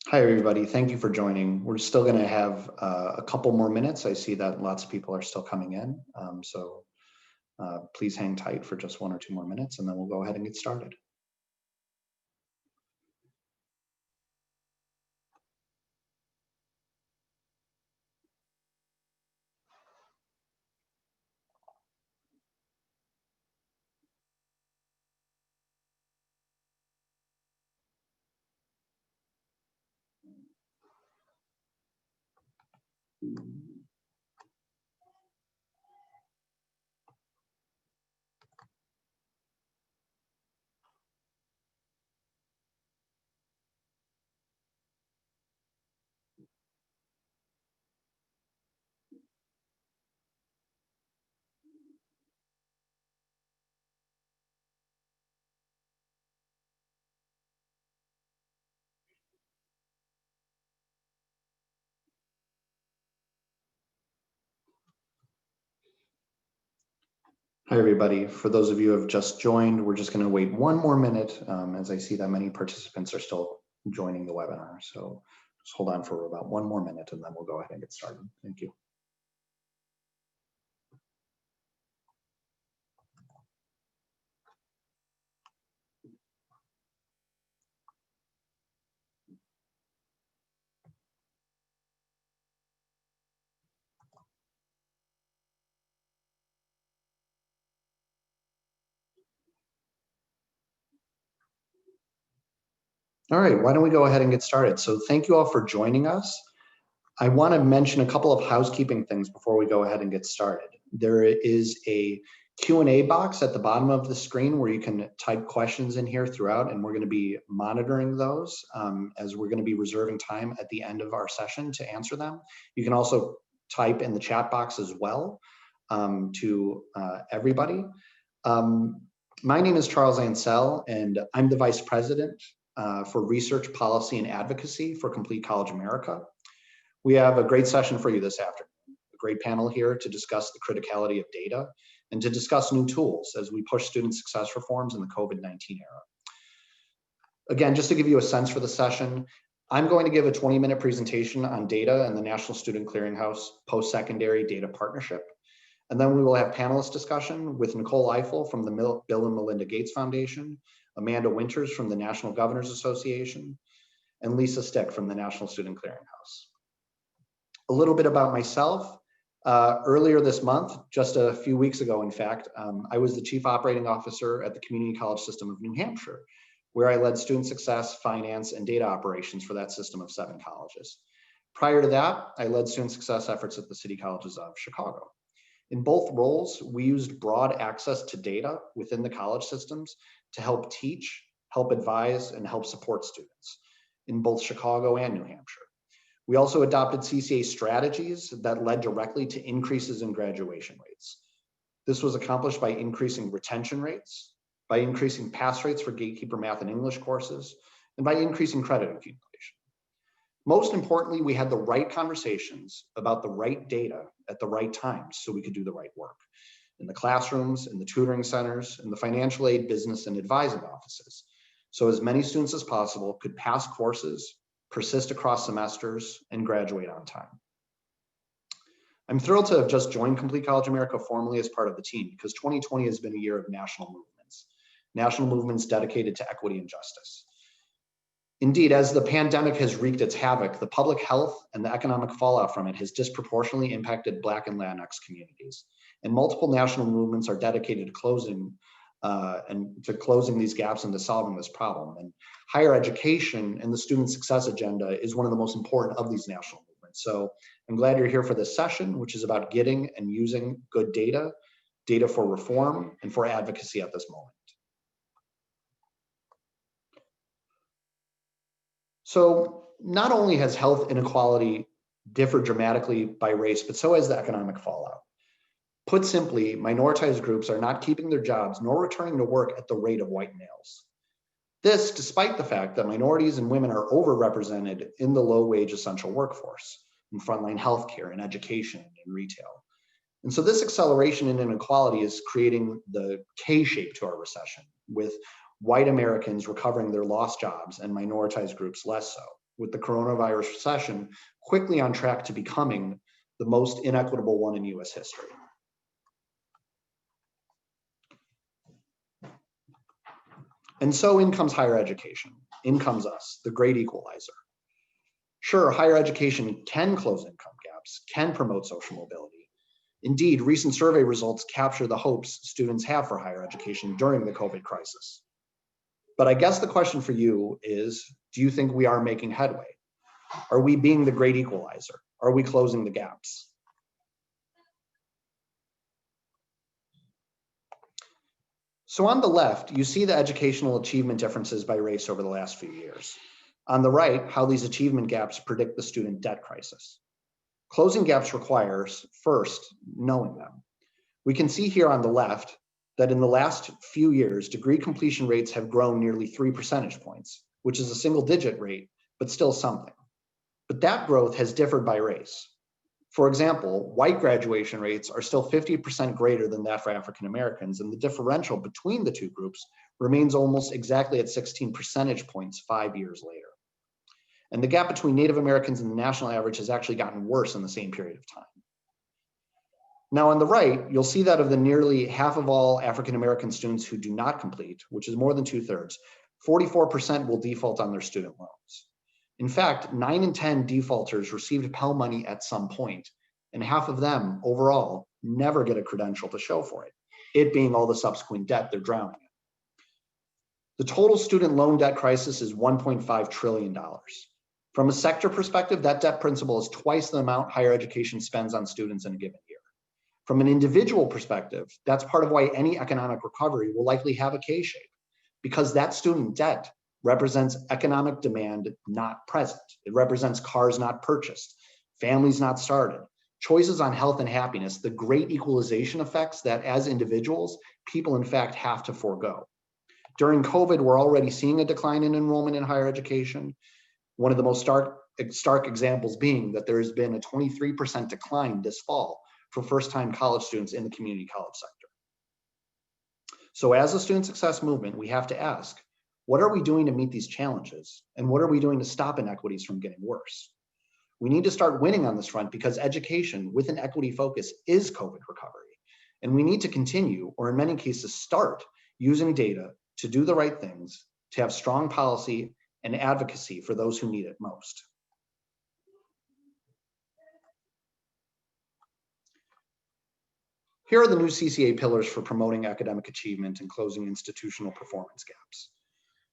Hi, everybody. Thank you for joining. We're still going to have a couple more minutes. I see that lots of people are still coming in. So please hang tight for just 1 or 2 more minutes, and then we'll go ahead and get started. Hi, everybody. For those of you who have just joined, we're just going to wait 1 more minute as I see that many participants are still joining the webinar. So just hold on for about 1 more minute, and then we'll go ahead and get started. Thank you. All right, why don't we go ahead and get started? So thank you all for joining us. I want to mention a couple of housekeeping things before we go ahead and get started. There is a Q&A box at the bottom of the screen where you can type questions in here throughout, and we're going to be monitoring those as we're going to be reserving time at the end of our session to answer them. You can also type in the chat box as well to everybody. My name is Charles Ansell, and I'm the Vice President for Research, Policy, and Advocacy for Complete College America. We have a great session for you this afternoon, a great panel here to discuss the criticality of data and to discuss new tools as we push student success reforms in the COVID-19 era. Again, just to give you a sense for the session, I'm going to give a 20-minute presentation on data and the National Student Clearinghouse Post-Secondary Data Partnership. And then we will have panelist discussion with Nicole Eiffel from the Bill and Melinda Gates Foundation, Amanda Winters from the National Governors Association, and Lisa Stick from the National Student Clearinghouse. A little bit about myself. Earlier this month, just a few weeks ago, in fact, I was the Chief Operating Officer at the Community College System of New Hampshire, where I led student success, finance, and data operations for that system of 7 colleges. Prior to that, I led student success efforts at the City Colleges of Chicago. In both roles, we used broad access to data within the college systems to help teach, help advise, and help support students in both Chicago and New Hampshire. We also adopted CCA strategies that led directly to increases in graduation rates. This was accomplished by increasing retention rates, by increasing pass rates for gatekeeper math and English courses, and by increasing credit accumulation. Most importantly, we had the right conversations about the right data at the right times so we could do the right work in the classrooms, in the tutoring centers, in the financial aid, business, and advising offices. So as many students as possible could pass courses, persist across semesters, and graduate on time. I'm thrilled to have just joined Complete College America formally as part of the team because 2020 has been a year of national movements dedicated to equity and justice. Indeed, as the pandemic has wreaked its havoc, the public health and the economic fallout from it has disproportionately impacted Black and Latinx communities. And multiple national movements are dedicated to closing these gaps and to solving this problem. And higher education and the student success agenda is one of the most important of these national movements. So I'm glad you're here for this session, which is about getting and using good data, data for reform, and for advocacy at this moment. So not only has health inequality differed dramatically by race, but so has the economic fallout. Put simply, minoritized groups are not keeping their jobs nor returning to work at the rate of white males. This, despite the fact that minorities and women are overrepresented in the low-wage essential workforce, in frontline healthcare, in education, and retail. And so this acceleration in inequality is creating the K-shape to our recession, with white Americans recovering their lost jobs and minoritized groups less so. with the coronavirus recession quickly on track to becoming the most inequitable one in US history. And so in comes higher education, in comes us, the great equalizer. Sure, higher education can close income gaps, can promote social mobility. Indeed, recent survey results capture the hopes students have for higher education during the COVID crisis. But I guess the question for you is, do you think we are making headway? Are we being the great equalizer? Are we closing the gaps? So on the left, you see the educational achievement differences by race over the last few years. On the right, how these achievement gaps predict the student debt crisis. Closing gaps requires, first, knowing them. We can see here on the left that in the last few years, degree completion rates have grown nearly 3 percentage points, which is a single-digit rate, but still something. But that growth has differed by race. For example, white graduation rates are still 50% greater than that for African Americans, and the differential between the two groups remains almost exactly at 16 percentage points 5 years later. And the gap between Native Americans and the national average has actually gotten worse in the same period of time. Now on the right, you'll see that of the nearly half of all African American students who do not complete, which is more than 2/3, 44% will default on their student loans. In fact, 9 in 10 defaulters received Pell money at some point, and half of them overall never get a credential to show for it, it being all the subsequent debt they're drowning in. The total student loan debt crisis is $1.5 trillion. From a sector perspective, that debt principal is twice the amount higher education spends on students in a given year. From an individual perspective, that's part of why any economic recovery will likely have a K-shape, because that student debt represents economic demand not present. It represents cars not purchased, families not started, choices on health and happiness, the great equalization effects that as individuals, people in fact have to forego. During COVID, we're already seeing a decline in enrollment in higher education. One of the most stark examples being that there has been a 23% decline this fall for first-time college students in the community college sector. So as a student success movement, we have to ask, what are we doing to meet these challenges? And what are we doing to stop inequities from getting worse? We need to start winning on this front because education with an equity focus is COVID recovery. And we need to continue, or in many cases start, using data to do the right things, to have strong policy and advocacy for those who need it most. Here are the new CCA pillars for promoting academic achievement and closing institutional performance gaps.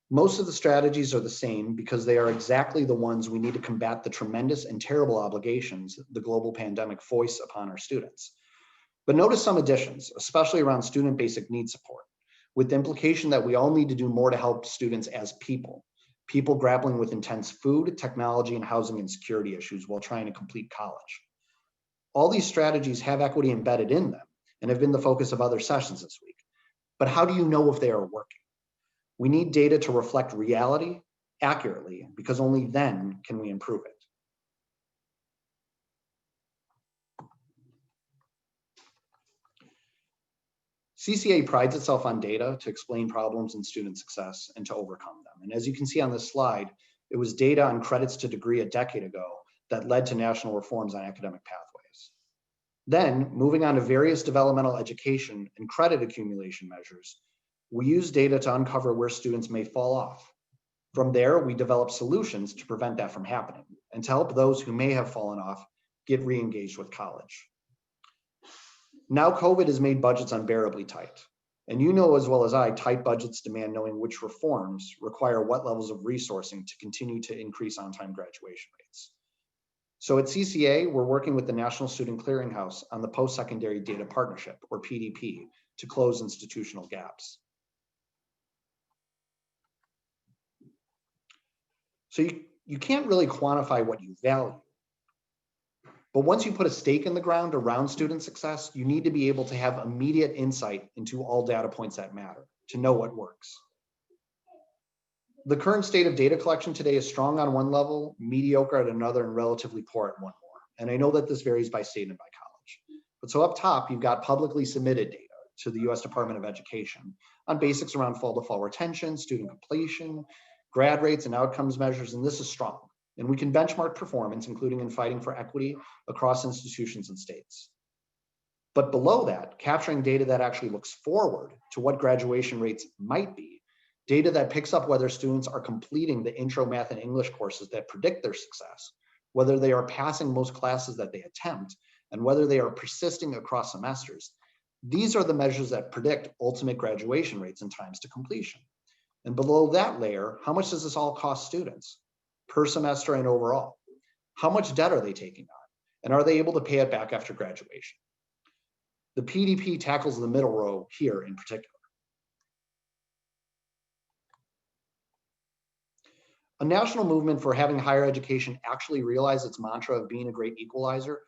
Most of the strategies are the same because they are exactly the ones we need to combat the tremendous and terrible obligations the global pandemic foists upon our students. But notice some additions, especially around student basic needs support, with the implication that we all need to do more to help students as people grappling with intense food, technology, and housing insecurity issues while trying to complete college. All these strategies have equity embedded in them and have been the focus of other sessions this week. But how do you know if they are working? We need data to reflect reality accurately because only then can we improve it. CCA prides itself on data to explain problems in student success and to overcome them. And as you can see on this slide, it was data on credits to degree a decade ago that led to national reforms on academic pathways. Then, moving on to various developmental education and credit accumulation measures, we use data to uncover where students may fall off. From there, we develop solutions to prevent that from happening and to help those who may have fallen off get re-engaged with college. Now COVID has made budgets unbearably tight. And you know as well as I, tight budgets demand knowing which reforms require what levels of resourcing to continue to increase on-time graduation rates. So at CCA, we're working with the National Student Clearinghouse on the Postsecondary Data Partnership, or PDP, to close institutional gaps. So you can't really quantify what you value. But once you put a stake in the ground around student success, you need to be able to have immediate insight into all data points that matter, to know what works. The current state of data collection today is strong on one level, mediocre at another, and relatively poor at one more. And I know that this varies by state and by college. But so up top, you've got publicly submitted data to the US Department of Education on basics around fall-to-fall retention, student completion, grad rates, and outcomes measures, and this is strong. and we can benchmark performance, including in fighting for equity across institutions and states. But below that, capturing data that actually looks forward to what graduation rates might be, data that picks up whether students are completing the intro math and English courses that predict their success, whether they are passing most classes that they attempt, and whether they are persisting across semesters. These are the measures that predict ultimate graduation rates and times to completion. And below that layer, how much does this all cost students per semester and overall? How much debt are they taking on? And are they able to pay it back after graduation? The PDP tackles the middle row here in particular. A national movement for having higher education actually realize its mantra of being a great equalizer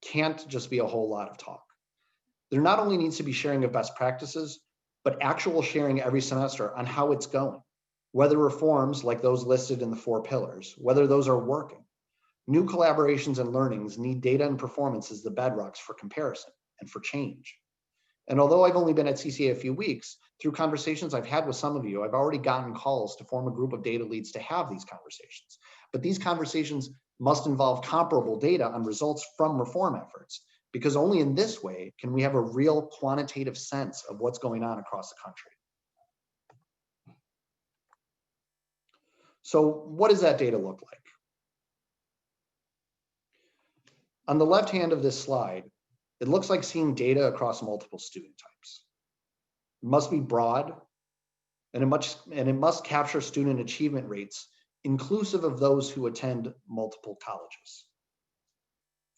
can't just be a whole lot of talk. There not only needs to be sharing of best practices, but actual sharing every semester on how it's going, whether reforms like those listed in the 4 pillars, whether those are working. New collaborations and learnings need data and performance as the bedrocks for comparison and for change. And although I've only been at CCA a few weeks, through conversations I've had with some of you, I've already gotten calls to form a group of data leads to have these conversations. But these conversations must involve comparable data on results from reform efforts, because only in this way can we have a real quantitative sense of what's going on across the country. So what does that data look like? On the left hand of this slide, it looks like seeing data across multiple student types. It must be broad, and it must capture student achievement rates inclusive of those who attend multiple colleges.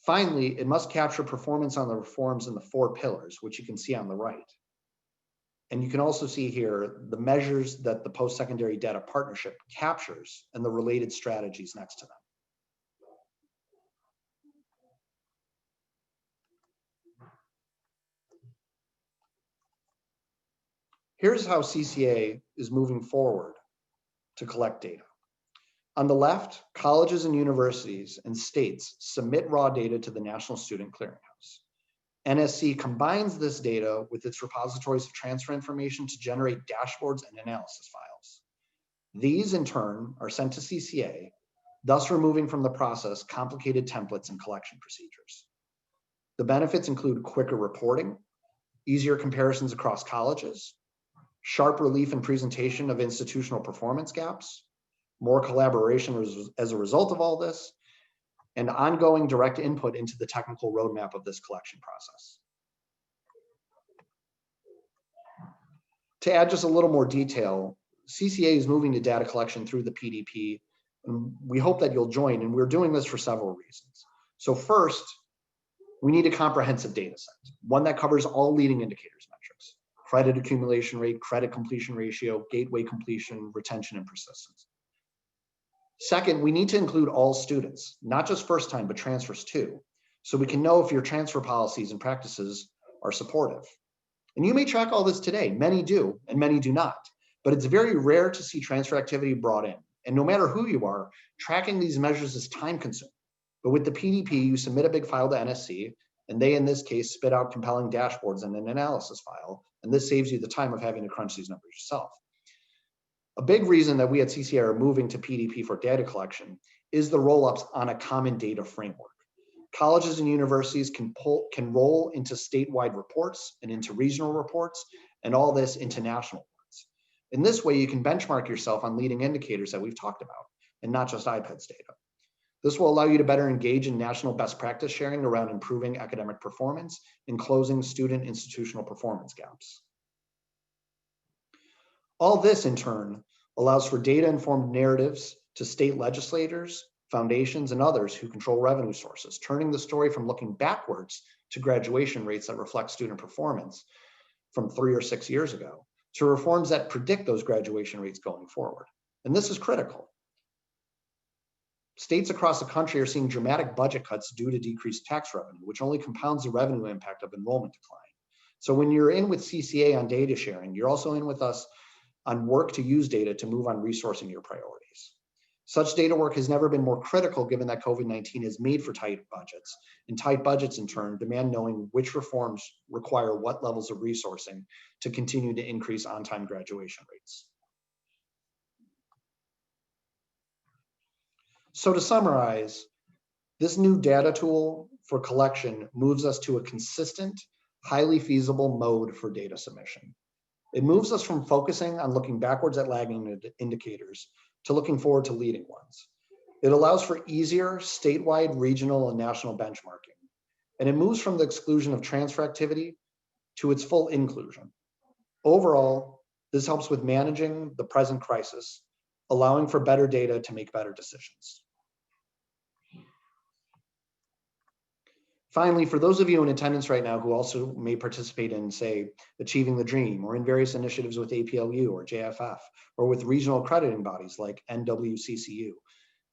Finally, it must capture performance on the reforms in the 4 pillars, which you can see on the right. And you can also see here the measures that the Postsecondary Data Partnership captures and the related strategies next to them. Here's how CCA is moving forward to collect data. On the left, colleges and universities and states submit raw data to the National Student Clearinghouse. NSC combines this data with its repositories of transfer information to generate dashboards and analysis files. These, in turn, are sent to CCA, thus removing from the process complicated templates and collection procedures. The benefits include quicker reporting, easier comparisons across colleges, sharp relief and presentation of institutional performance gaps, more collaboration as a result of all this, and ongoing direct input into the technical roadmap of this collection process. To add just a little more detail, CCA is moving to data collection through the PDP, and we hope that you'll join, and we're doing this for several reasons. So first, we need a comprehensive data set, one that covers all leading indicators metrics: credit accumulation rate, credit completion ratio, gateway completion, retention, and persistence. Second, we need to include all students, not just first time, but transfers too, so we can know if your transfer policies and practices are supportive. And you may track all this today. Many do, and many do not, but it's very rare to see transfer activity brought in. And no matter who you are, tracking these measures is time consuming. But with the PDP, you submit a big file to NSC, and they, in this case, spit out compelling dashboards and an analysis file. And this saves you the time of having to crunch these numbers yourself. A big reason that we at CCA are moving to PDP for data collection is the roll-ups on a common data framework. Colleges and universities can roll into statewide reports and into regional reports, and all this into national ones. In this way, you can benchmark yourself on leading indicators that we've talked about, and not just IPEDS data. This will allow you to better engage in national best practice sharing around improving academic performance and closing student institutional performance gaps. All this, in turn, allows for data-informed narratives to state legislators, foundations, and others who control revenue sources, turning the story from looking backwards to graduation rates that reflect student performance from 3 or 6 years ago, to reforms that predict those graduation rates going forward. And this is critical. States across the country are seeing dramatic budget cuts due to decreased tax revenue, which only compounds the revenue impact of enrollment decline. So when you're in with CCA on data sharing, you're also in with us on work to use data to move on resourcing your priorities. Such data work has never been more critical given that COVID-19 is made for tight budgets, and tight budgets in turn demand knowing which reforms require what levels of resourcing to continue to increase on-time graduation rates. So to summarize, this new data tool for collection moves us to a consistent, highly feasible mode for data submission. It moves us from focusing on looking backwards at lagging indicators to looking forward to leading ones. It allows for easier statewide, regional, and national benchmarking. And it moves from the exclusion of transfer activity to its full inclusion. Overall, this helps with managing the present crisis, allowing for better data to make better decisions. Finally, for those of you in attendance right now who also may participate in, say, Achieving the Dream, or in various initiatives with APLU or JFF, or with regional accrediting bodies like NWCCU,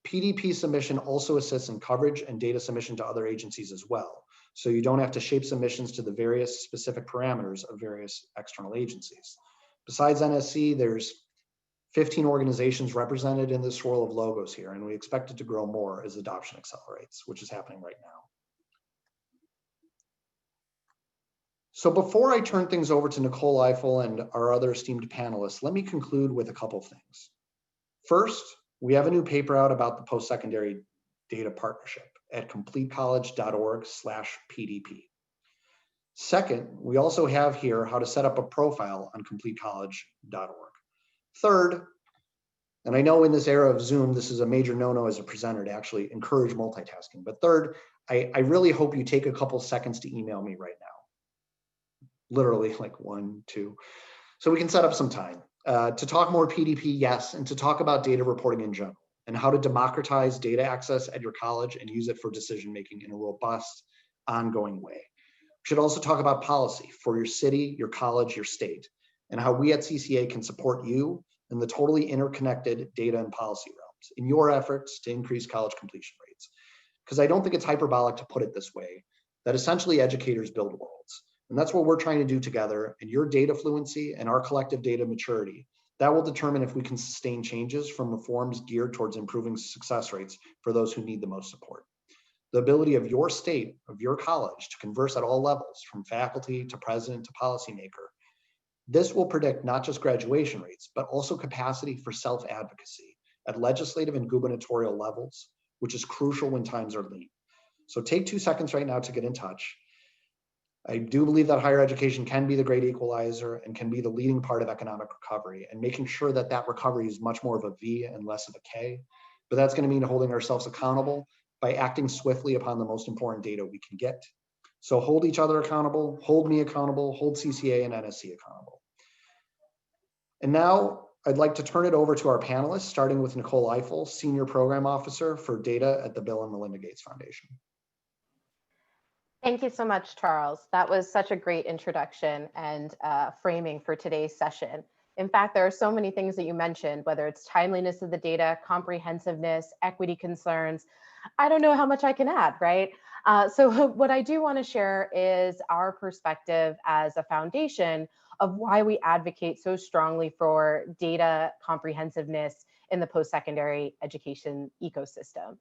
PDP submission also assists in coverage and data submission to other agencies as well. So you don't have to shape submissions to the various specific parameters of various external agencies. Besides NSC, there's 15 organizations represented in this swirl of logos here, and we expect it to grow more as adoption accelerates, which is happening right now. So before I turn things over to Nicole Eiffel and our other esteemed panelists, let me conclude with a couple of things. First, we have a new paper out about the post-secondary data partnership at completecollege.org/PDP. Second, we also have here how to set up a profile on completecollege.org. Third, and I know in this era of Zoom, this is a major no-no as a presenter to actually encourage multitasking. But third, I really hope you take a couple seconds to email me right now. Literally like 1, 2, so we can set up some time to talk more PDP, yes, and to talk about data reporting in general and how to democratize data access at your college and use it for decision-making in a robust, ongoing way. We should also talk about policy for your city, your college, your state, and how we at CCA can support you in the totally interconnected data and policy realms in your efforts to increase college completion rates. Because I don't think it's hyperbolic to put it this way, that essentially educators build worlds. And that's what we're trying to do together. And your data fluency and our collective data maturity, that will determine if we can sustain changes from reforms geared towards improving success rates for those who need the most support. The ability of your state, of your college, to converse at all levels, from faculty to president to policymaker, this will predict not just graduation rates, but also capacity for self-advocacy at legislative and gubernatorial levels, which is crucial when times are lean. So take 2 seconds right now to get in touch. I do believe that higher education can be the great equalizer and can be the leading part of economic recovery, and making sure that that recovery is much more of a V and less of a K. But that's going to mean holding ourselves accountable by acting swiftly upon the most important data we can get. So hold each other accountable, hold me accountable, hold CCA and NSC accountable. And now I'd like to turn it over to our panelists, starting with Nicole Eiffel, Senior Program Officer for Data at the Bill and Melinda Gates Foundation. Thank you so much, Charles. That was such a great introduction and framing for today's session. In fact, there are so many things that you mentioned, whether it's timeliness of the data, comprehensiveness, equity concerns. I don't know how much I can add, right? So what I do want to share is our perspective as a foundation of why we advocate so strongly for data comprehensiveness in the post-secondary education ecosystem.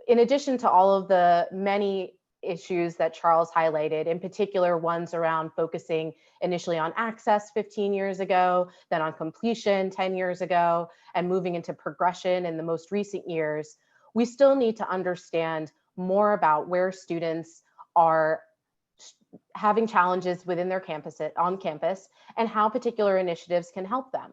In addition to all of the many issues that Charles highlighted, in particular ones around focusing initially on access 15 years ago, then on completion 10 years ago, and moving into progression in the most recent years, we still need to understand more about where students are having challenges within their campus, on campus, and how particular initiatives can help them.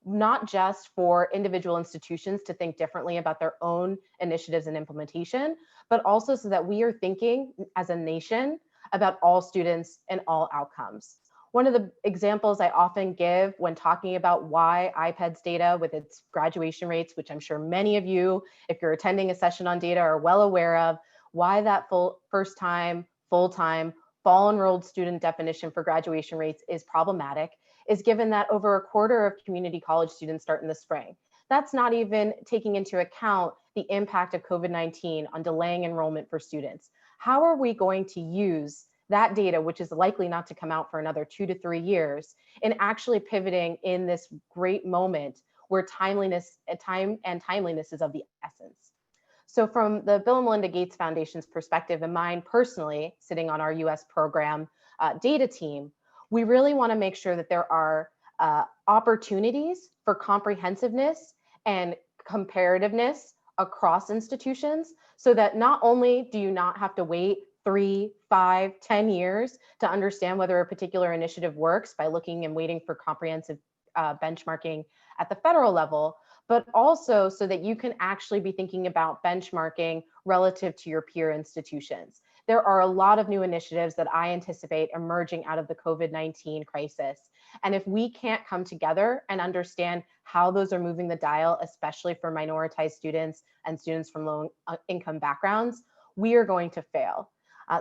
Not just for individual institutions to think differently about their own initiatives and implementation, but also so that we are thinking as a nation about all students and all outcomes. One of the examples I often give when talking about why IPEDS data with its graduation rates, which I'm sure many of you, if you're attending a session on data, are well aware of, why that first-time, full-time, fall-enrolled student definition for graduation rates is problematic, is given that over a quarter of community college students start in the spring. That's not even taking into account the impact of COVID-19 on delaying enrollment for students. How are we going to use that data, which is likely not to come out for another 2 to 3 years, in actually pivoting in this great moment where timeliness is of the essence? So from the Bill and Melinda Gates Foundation's perspective and mine personally, sitting on our US program data team, we really want to make sure that there are opportunities for comprehensiveness and comparativeness across institutions so that not only do you not have to wait 3, 5, 10 years to understand whether a particular initiative works by looking and waiting for comprehensive benchmarking at the federal level, but also so that you can actually be thinking about benchmarking relative to your peer institutions. There are a lot of new initiatives that I anticipate emerging out of the COVID-19 crisis. And if we can't come together and understand how those are moving the dial, especially for minoritized students and students from low income backgrounds, we are going to fail.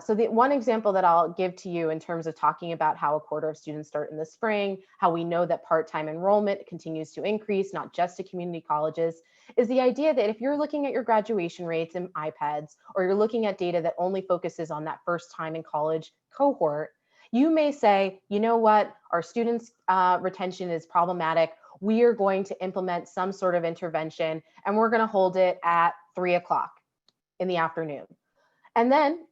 So the one example that I'll give to you in terms of talking about how a quarter of students start in the spring, how we know that part-time enrollment continues to increase, not just to community colleges, is the idea that if you're looking at your graduation rates in iPads, or you're looking at data that only focuses on that first time in college cohort, you may say, you know what, our students' retention is problematic. We are going to implement some sort of intervention, and we're going to hold it at 3 o'clock in the afternoon. And then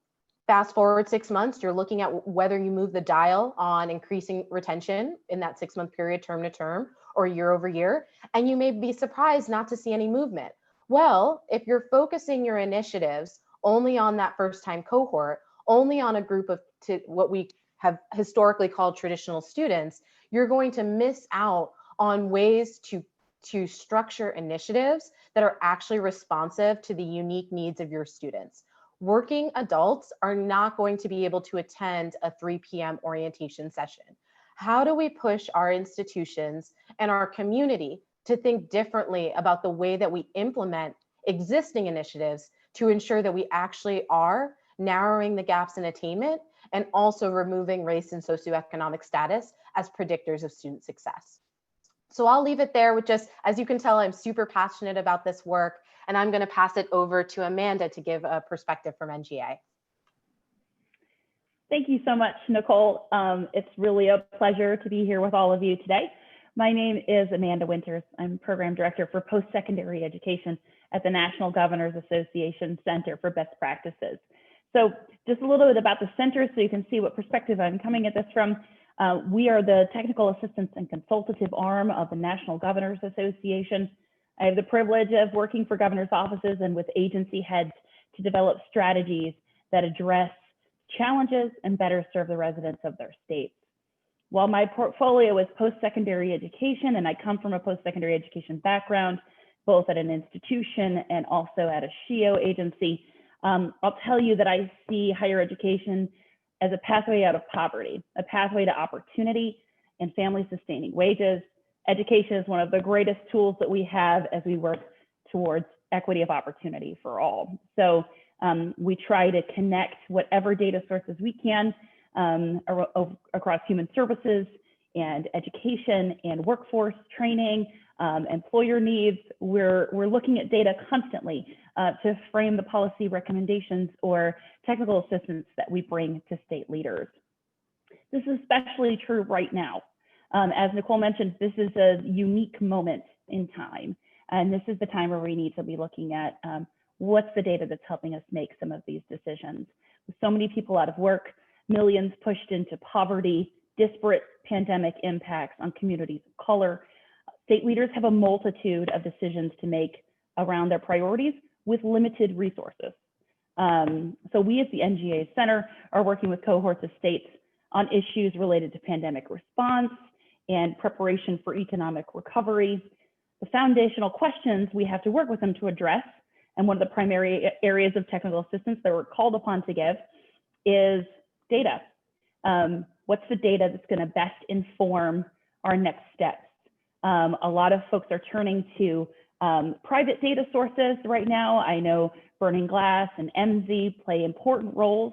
fast forward 6 months, you're looking at whether you move the dial on increasing retention in that 6-month period, term to term, or year over year, and you may be surprised not to see any movement. Well, if you're focusing your initiatives only on that first time cohort, only on a group of what we have historically called traditional students, you're going to miss out on ways to structure initiatives that are actually responsive to the unique needs of your students. Working adults are not going to be able to attend a 3 p.m. orientation session. How do we push our institutions and our community to think differently about the way that we implement existing initiatives to ensure that we actually are narrowing the gaps in attainment and also removing race and socioeconomic status as predictors of student success? So I'll leave it there with just, as you can tell, I'm super passionate about this work, and I'm going to pass it over to Amanda to give a perspective from NGA. Thank you so much, Nicole. It's really a pleasure to be here with all of you today. My name is Amanda Winters. I'm Program Director for Postsecondary Education at the National Governors Association Center for Best Practices. So just a little bit about the center so you can see what perspective I'm coming at this from. We are the technical assistance and consultative arm of the National Governors Association. I have the privilege of working for governors' offices and with agency heads to develop strategies that address challenges and better serve the residents of their states. While my portfolio is post-secondary education, and I come from a post-secondary education background, both at an institution and also at a SHIO agency, I'll tell you that I see higher education as a pathway out of poverty, a pathway to opportunity and family-sustaining wages. Education is one of the greatest tools that we have as we work towards equity of opportunity for all. So we try to connect whatever data sources we can across human services and education and workforce training, employer needs. We're looking at data constantly to frame the policy recommendations or technical assistance that we bring to state leaders. This is especially true right now. As Nicole mentioned, this is a unique moment in time, and this is the time where we need to be looking at what's the data that's helping us make some of these decisions. With so many people out of work, millions pushed into poverty, disparate pandemic impacts on communities of color, state leaders have a multitude of decisions to make around their priorities with limited resources. So we at the NGA Center are working with cohorts of states on issues related to pandemic response and preparation for economic recovery. The foundational questions we have to work with them to address, and one of the primary areas of technical assistance that we're called upon to give is data. What's the data that's going to best inform our next steps? A lot of folks are turning to private data sources right now. I know Burning Glass and MZ play important roles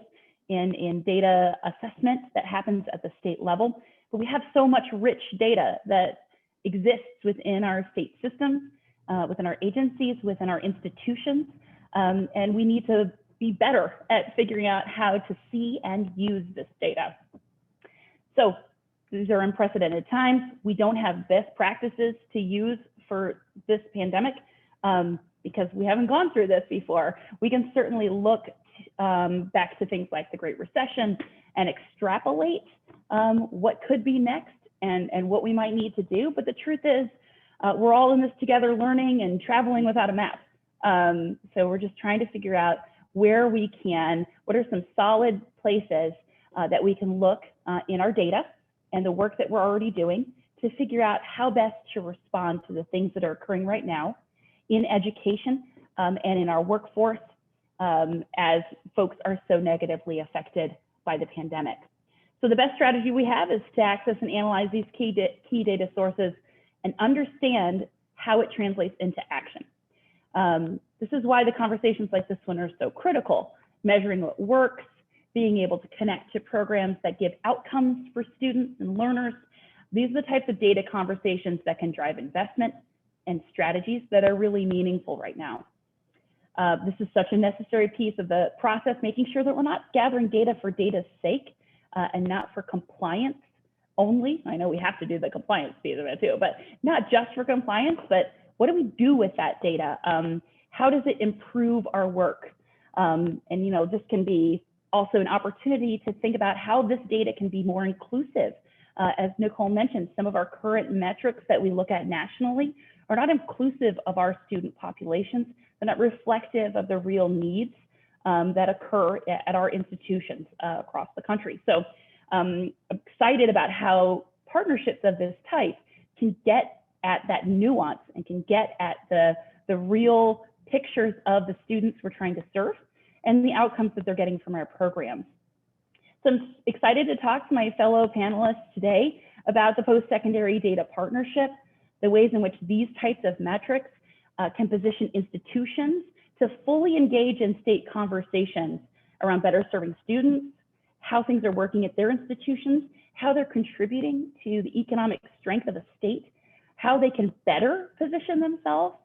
in data assessment that happens at the state level, but we have so much rich data that exists within our state systems, within our agencies, within our institutions, and we need to be better at figuring out how to see and use this data. So these are unprecedented times. We don't have best practices to use for this pandemic because we haven't gone through this before. We can certainly look back to things like the Great Recession and extrapolate what could be next and what we might need to do. But the truth is, we're all in this together, learning and traveling without a map. So we're just trying to figure out where we can, what are some solid places that we can look in our data and the work that we're already doing to figure out how best to respond to the things that are occurring right now in education and in our workforce as folks are so negatively affected by the pandemic. So the best strategy we have is to access and analyze these key data sources and understand how it translates into action. This is why the conversations like this one are so critical, measuring what works, being able to connect to programs that give outcomes for students and learners. These are the types of data conversations that can drive investment and strategies that are really meaningful right now. This is such a necessary piece of the process, making sure that we're not gathering data for data's sake and not for compliance only. I know we have to do the compliance piece of it too, but not just for compliance, but what do we do with that data? How does it improve our work? And you know, this can be also an opportunity to think about how this data can be more inclusive. As Nicole mentioned, some of our current metrics that we look at nationally are not inclusive of our student populations. They're not reflective of the real needs that occur at our institutions across the country. So I'm excited about how partnerships of this type can get at that nuance and can get at the real pictures of the students we're trying to serve and the outcomes that they're getting from our programs. So I'm excited to talk to my fellow panelists today about the post-secondary data partnership, the ways in which these types of metrics can position institutions to fully engage in state conversations around better serving students, how things are working at their institutions, how they're contributing to the economic strength of a state, how they can better position themselves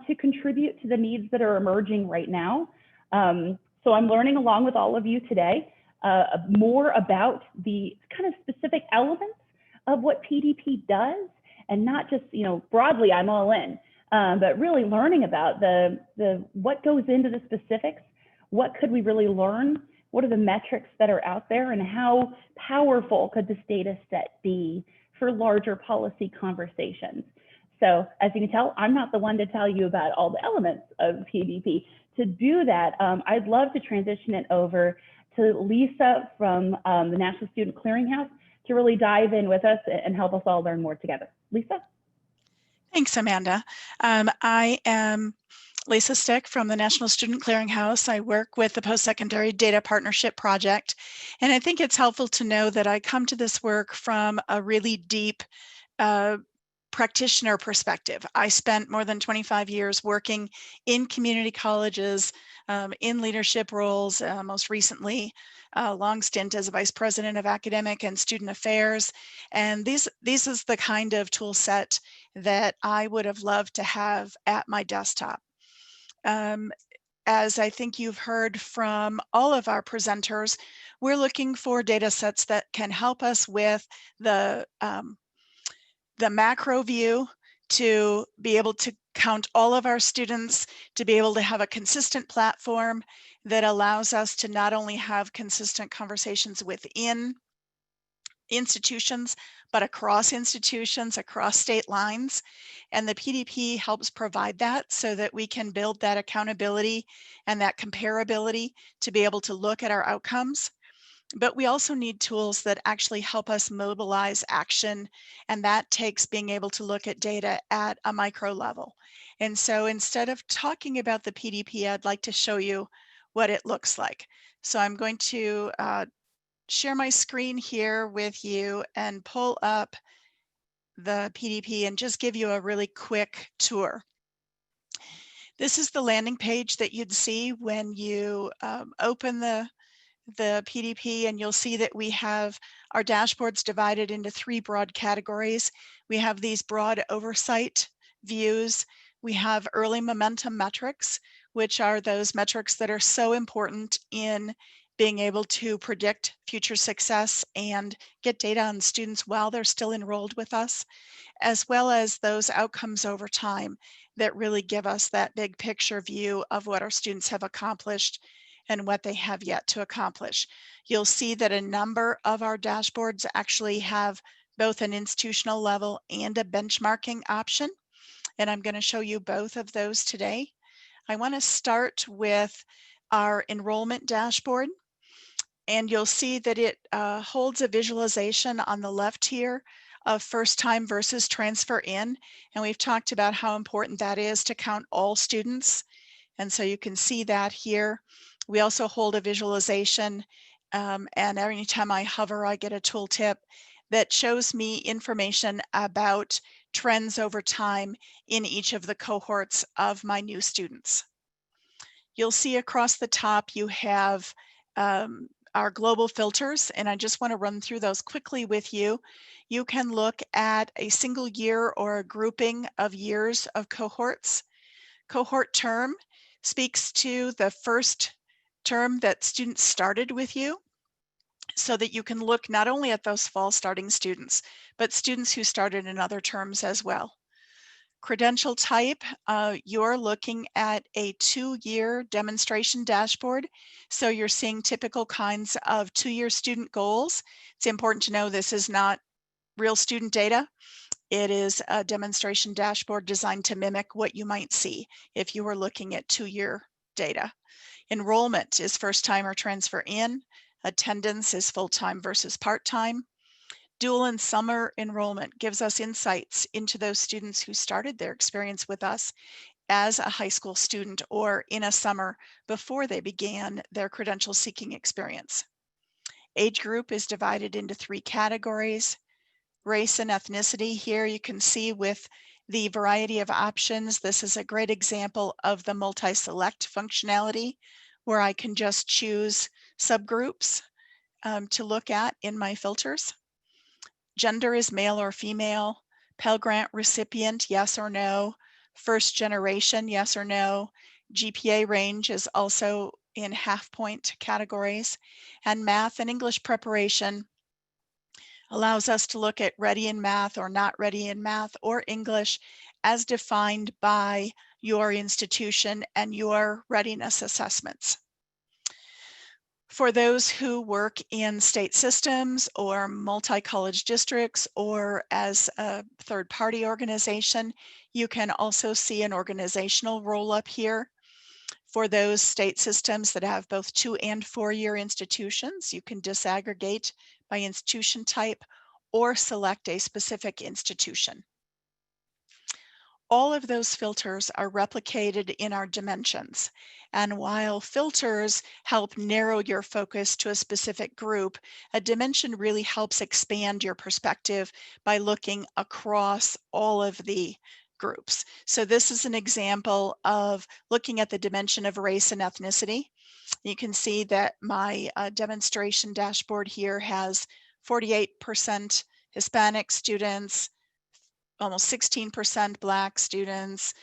to contribute to the needs that are emerging right now. So I'm learning along with all of you today more about the kind of specific elements of what PDP does, and not just, you know, broadly, I'm all in, but really learning about what goes into the specifics, what could we really learn, what are the metrics that are out there, and how powerful could this data set be for larger policy conversations. So as you can tell, I'm not the one to tell you about all the elements of PDP. To do that, I'd love to transition it over to Lisa from the National Student Clearinghouse to really dive in with us and help us all learn more together. Lisa? Thanks, Amanda. I am Lisa Stick from the National Student Clearinghouse. I work with the Post-Secondary Data Partnership Project, and I think it's helpful to know that I come to this work from a really deep practitioner perspective. I spent more than 25 years working in community colleges, in leadership roles, most recently a long stint as a vice president of academic and student affairs. And this is the kind of tool set that I would have loved to have at my desktop. As I think you've heard from all of our presenters, we're looking for data sets that can help us with the macro view, to be able to count all of our students, to be able to have a consistent platform that allows us to not only have consistent conversations within institutions, but across institutions, across state lines. And the PDP helps provide that so that we can build that accountability and that comparability to be able to look at our outcomes. But we also need tools that actually help us mobilize action, and that takes being able to look at data at a micro level. And so instead of talking about the PDP, I'd like to show you what it looks like. So I'm going to share my screen here with you and pull up the PDP and just give you a really quick tour. This is the landing page that you'd see when you open the PDP, and you'll see that we have our dashboards divided into 3 broad categories. We have these broad oversight views. We have early momentum metrics, which are those metrics that are so important in being able to predict future success and get data on students while they're still enrolled with us, as well as those outcomes over time that really give us that big picture view of what our students have accomplished and what they have yet to accomplish. You'll see that a number of our dashboards actually have both an institutional level and a benchmarking option, and I'm going to show you both of those today. I want to start with our enrollment dashboard, and you'll see that it holds a visualization on the left here of first time versus transfer in, and we've talked about how important that is to count all students, and so you can see that here. We also hold a visualization, and every time I hover, I get a tooltip that shows me information about trends over time in each of the cohorts of my new students. You'll see across the top you have our global filters, and I just want to run through those quickly with you. You can look at a single year or a grouping of years of cohorts. Cohort term speaks to the first term that students started with you, so that you can look not only at those fall starting students, but students who started in other terms as well. Credential type, you're looking at a 2-year demonstration dashboard. So you're seeing typical kinds of 2-year student goals. It's important to know this is not real student data. It is a demonstration dashboard designed to mimic what you might see if you were looking at 2-year data. Enrollment is first time or transfer in. Attendance is full-time versus part-time. Dual and summer enrollment gives us insights into those students who started their experience with us as a high school student or in a summer before they began their credential seeking experience. Age group is divided into 3 categories. Race and ethnicity, here you can see with the variety of options, this is a great example of the multi-select functionality where I can just choose subgroups to look at in my filters. Gender is male or female. Pell Grant recipient, yes or no. First generation, yes or no. GPA range is also in half-point categories. And math and English preparation allows us to look at ready in math or not ready in math or English as defined by your institution and your readiness assessments. For those who work in state systems or multi-college districts or as a third-party organization, you can also see an organizational roll-up here. For those state systems that have both 2- and 4-year institutions, you can disaggregate by institution type or select a specific institution. All of those filters are replicated in our dimensions. And while filters help narrow your focus to a specific group, a dimension really helps expand your perspective by looking across all of the groups. So this is an example of looking at the dimension of race and ethnicity. You can see that my demonstration dashboard here has 48% Hispanic students, almost 16% Black students,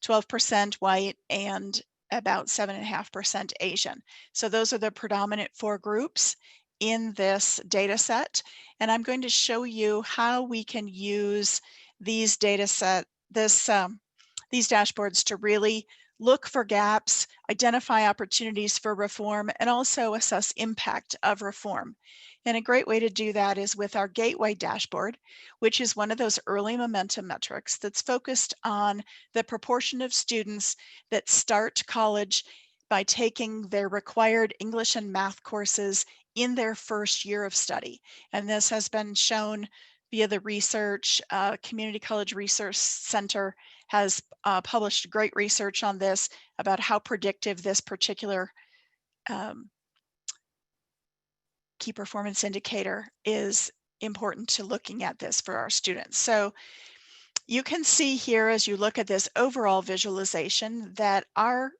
12% white, and about 7.5% Asian. So those are the predominant 4 groups in this data set. And I'm going to show you how we can use these data set, these dashboards to really look for gaps, identify opportunities for reform, and also assess impact of reform. And a great way to do that is with our Gateway dashboard, which is one of those early momentum metrics that's focused on the proportion of students that start college by taking their required English and math courses in their first year of study. And this has been shown via the research. Community College Research Center has published great research on this about how predictive this particular key performance indicator is important to looking at this for our students. So you can see here as you look at this overall visualization that our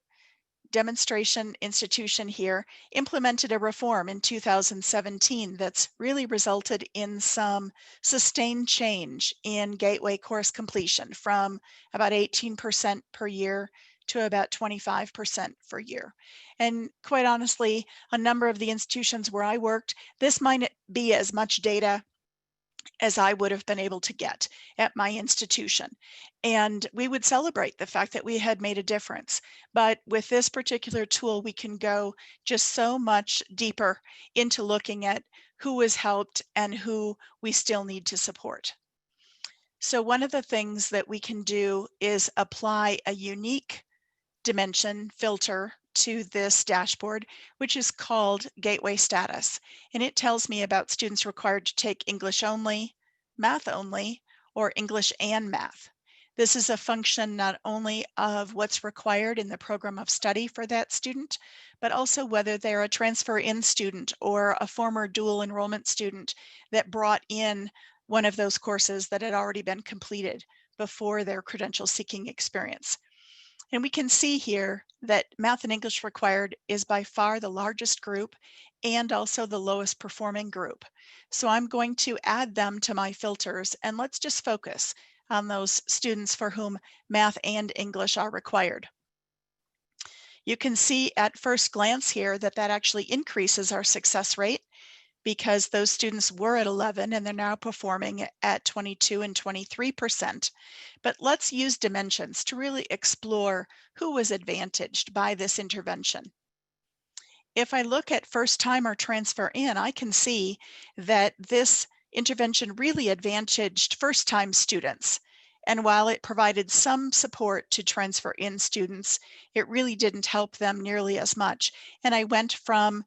demonstration institution here implemented a reform in 2017 that's really resulted in some sustained change in Gateway course completion from about 18% per year to about 25% per year. And quite honestly, a number of the institutions where I worked, this might be as much data as I would have been able to get at my institution. And we would celebrate the fact that we had made a difference. But with this particular tool, we can go just so much deeper into looking at who was helped and who we still need to support. So one of the things that we can do is apply a unique dimension filter to this dashboard, which is called Gateway Status. And it tells me about students required to take English only, math only, or English and math. This is a function not only of what's required in the program of study for that student, but also whether they're a transfer-in student or a former dual enrollment student that brought in one of those courses that had already been completed before their credential seeking experience. And we can see here that math and English required is by far the largest group and also the lowest performing group. So I'm going to add them to my filters, and let's just focus on those students for whom math and English are required. You can see at first glance here that that actually increases our success rate, because those students were at 11 and they're now performing at 22 and 23%. But let's use dimensions to really explore who was advantaged by this intervention. If I look at first time or transfer in, I can see that this intervention really advantaged first time students. And while it provided some support to transfer in students, it really didn't help them nearly as much. And I went from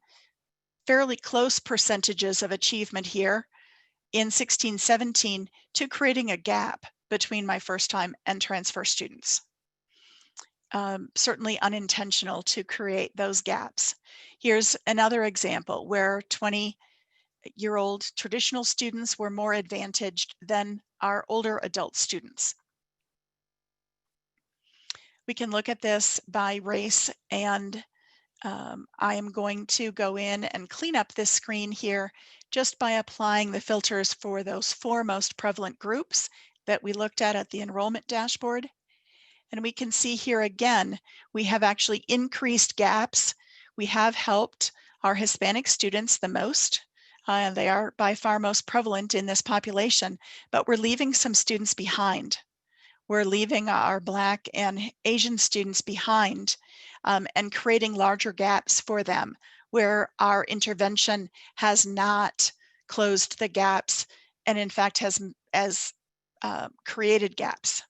fairly close percentages of achievement here in 16-17 to creating a gap between my first time and transfer students. Certainly unintentional to create those gaps. Here's another example where 20-year-old traditional students were more advantaged than our older adult students. We can look at this by race, and I am going to go in and clean up this screen here just by applying the filters for those 4 most prevalent groups that we looked at the enrollment dashboard. And we can see here again, we have actually increased gaps. We have helped our Hispanic students the most. They are by far most prevalent in this population, but we're leaving some students behind. We're leaving our Black and Asian students behind, and creating larger gaps for them where our intervention has not closed the gaps, and in fact has created gaps.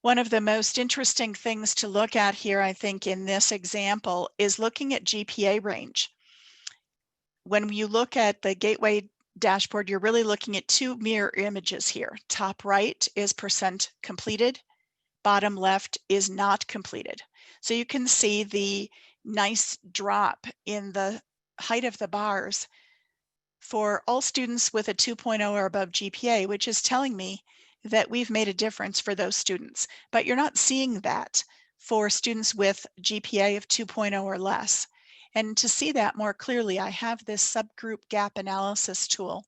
One of the most interesting things to look at here, I think, in this example is looking at GPA range. When you look at the Gateway dashboard, you're really looking at 2 mirror images here. Top right is percent completed, bottom left is not completed. So you can see the nice drop in the height of the bars for all students with a 2.0 or above GPA, which is telling me that we've made a difference for those students. But you're not seeing that for students with GPA of 2.0 or less. And to see that more clearly, I have this subgroup gap analysis tool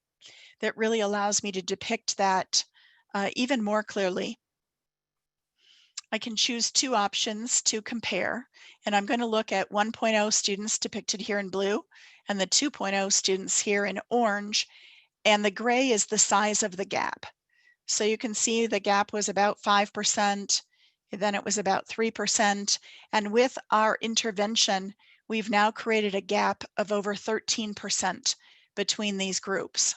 that really allows me to depict that even more clearly. I can choose 2 options to compare, and I'm going to look at 1.0 students depicted here in blue and the 2.0 students here in orange, and the gray is the size of the gap. So you can see the gap was about 5%, then it was about 3, and with our intervention, we've now created a gap of over 13% between these groups.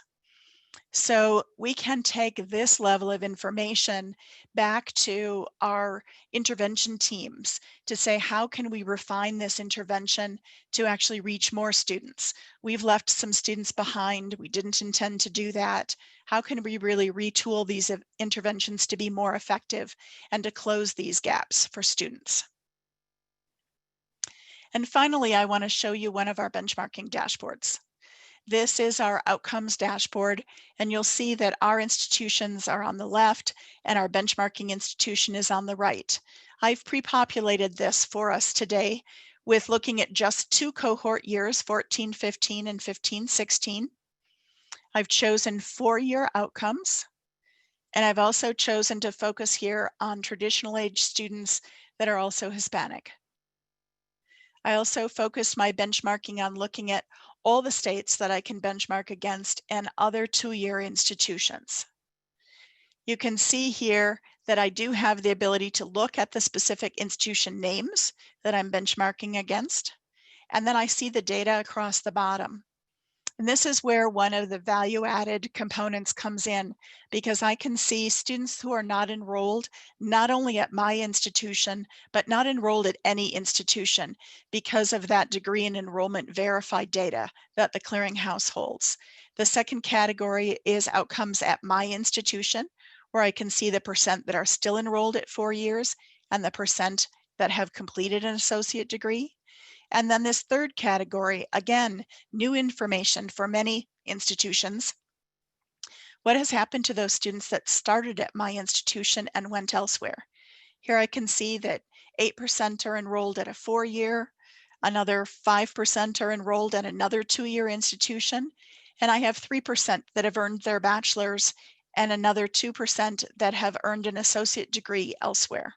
So we can take this level of information back to our intervention teams to say, how can we refine this intervention to actually reach more students? We've left some students behind. We didn't intend to do that. How can we really retool these interventions to be more effective and to close these gaps for students? And finally, I want to show you one of our benchmarking dashboards. This is our outcomes dashboard, and you'll see that our institutions are on the left and our benchmarking institution is on the right. I've pre-populated this for us today with looking at just 2 cohort years, 14-15 and 15-16. I've chosen 4-year outcomes, and I've also chosen to focus here on traditional age students that are also Hispanic. I also focused my benchmarking on looking at all the states that I can benchmark against and other 2-year institutions. You can see here that I do have the ability to look at the specific institution names that I'm benchmarking against, and then I see the data across the bottom. And this is where one of the value-added components comes in, because I can see students who are not enrolled, not only at my institution, but not enrolled at any institution because of that degree in enrollment verified data that the clearinghouse holds. The second category is outcomes at my institution, where I can see the percent that are still enrolled at 4 years and the percent that have completed an associate degree. And then this third category, again, new information for many institutions. What has happened to those students that started at my institution and went elsewhere? Here I can see that 8% are enrolled at a 4-year, another 5% are enrolled at another 2-year institution, and I have 3% that have earned their bachelor's and another 2% that have earned an associate degree elsewhere.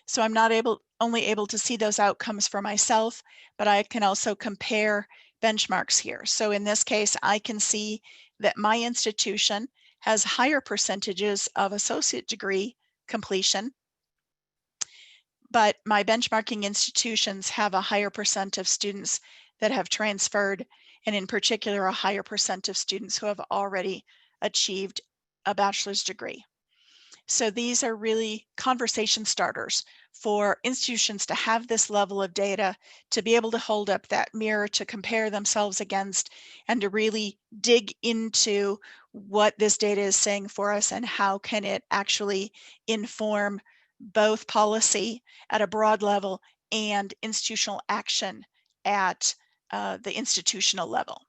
So I'm not only able to see those outcomes for myself, but I can also compare benchmarks here. So in this case, I can see that my institution has higher percentages of associate degree completion, but my benchmarking institutions have a higher percent of students that have transferred, and in particular, a higher percent of students who have already achieved a bachelor's degree. So these are really conversation starters for institutions to have this level of data, to be able to hold up that mirror to compare themselves against, and to really dig into what this data is saying for us and how can it actually inform both policy at a broad level and institutional action at the institutional level.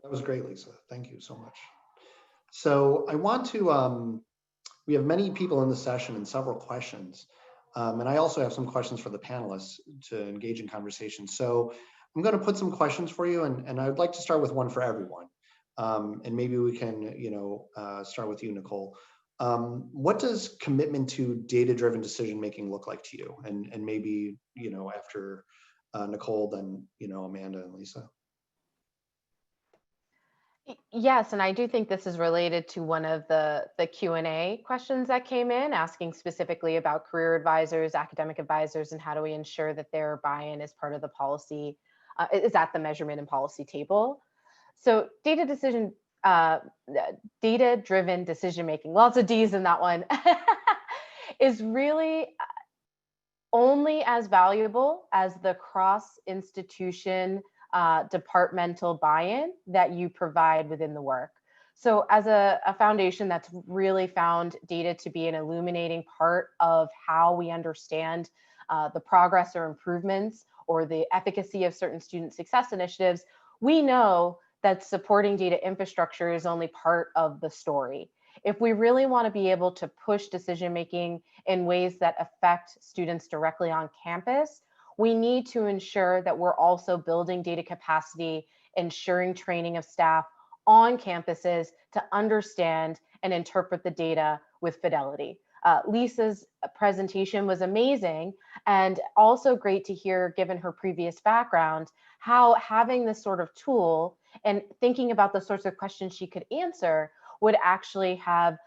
That was great, Lisa. Thank you so much. So I want to, we have many people in the session and several questions. And I also have some questions for the panelists to engage in conversation. So I'm going to put some questions for you, and I'd like to start with one for everyone. And maybe we can, start with you, Nicole. What does commitment to data-driven decision-making look like to you? And maybe, after Nicole, then, Amanda and Lisa. Yes, and I do think this is related to one of the Q&A questions that came in, asking specifically about career advisors, academic advisors, and how do we ensure that their buy-in is part of the policy, is at the measurement and policy table. So data-driven decision-making, lots of D's in that one, is really only as valuable as the cross-institution departmental buy-in that you provide within the work. So as a foundation that's really found data to be an illuminating part of how we understand the progress or improvements or the efficacy of certain student success initiatives, we know that supporting data infrastructure is only part of the story. If we really want to be able to push decision-making in ways that affect students directly on campus, we need to ensure that we're also building data capacity, ensuring training of staff on campuses to understand and interpret the data with fidelity. Lisa's presentation was amazing, and also great to hear, given her previous background, how having this sort of tool and thinking about the sorts of questions she could answer would actually have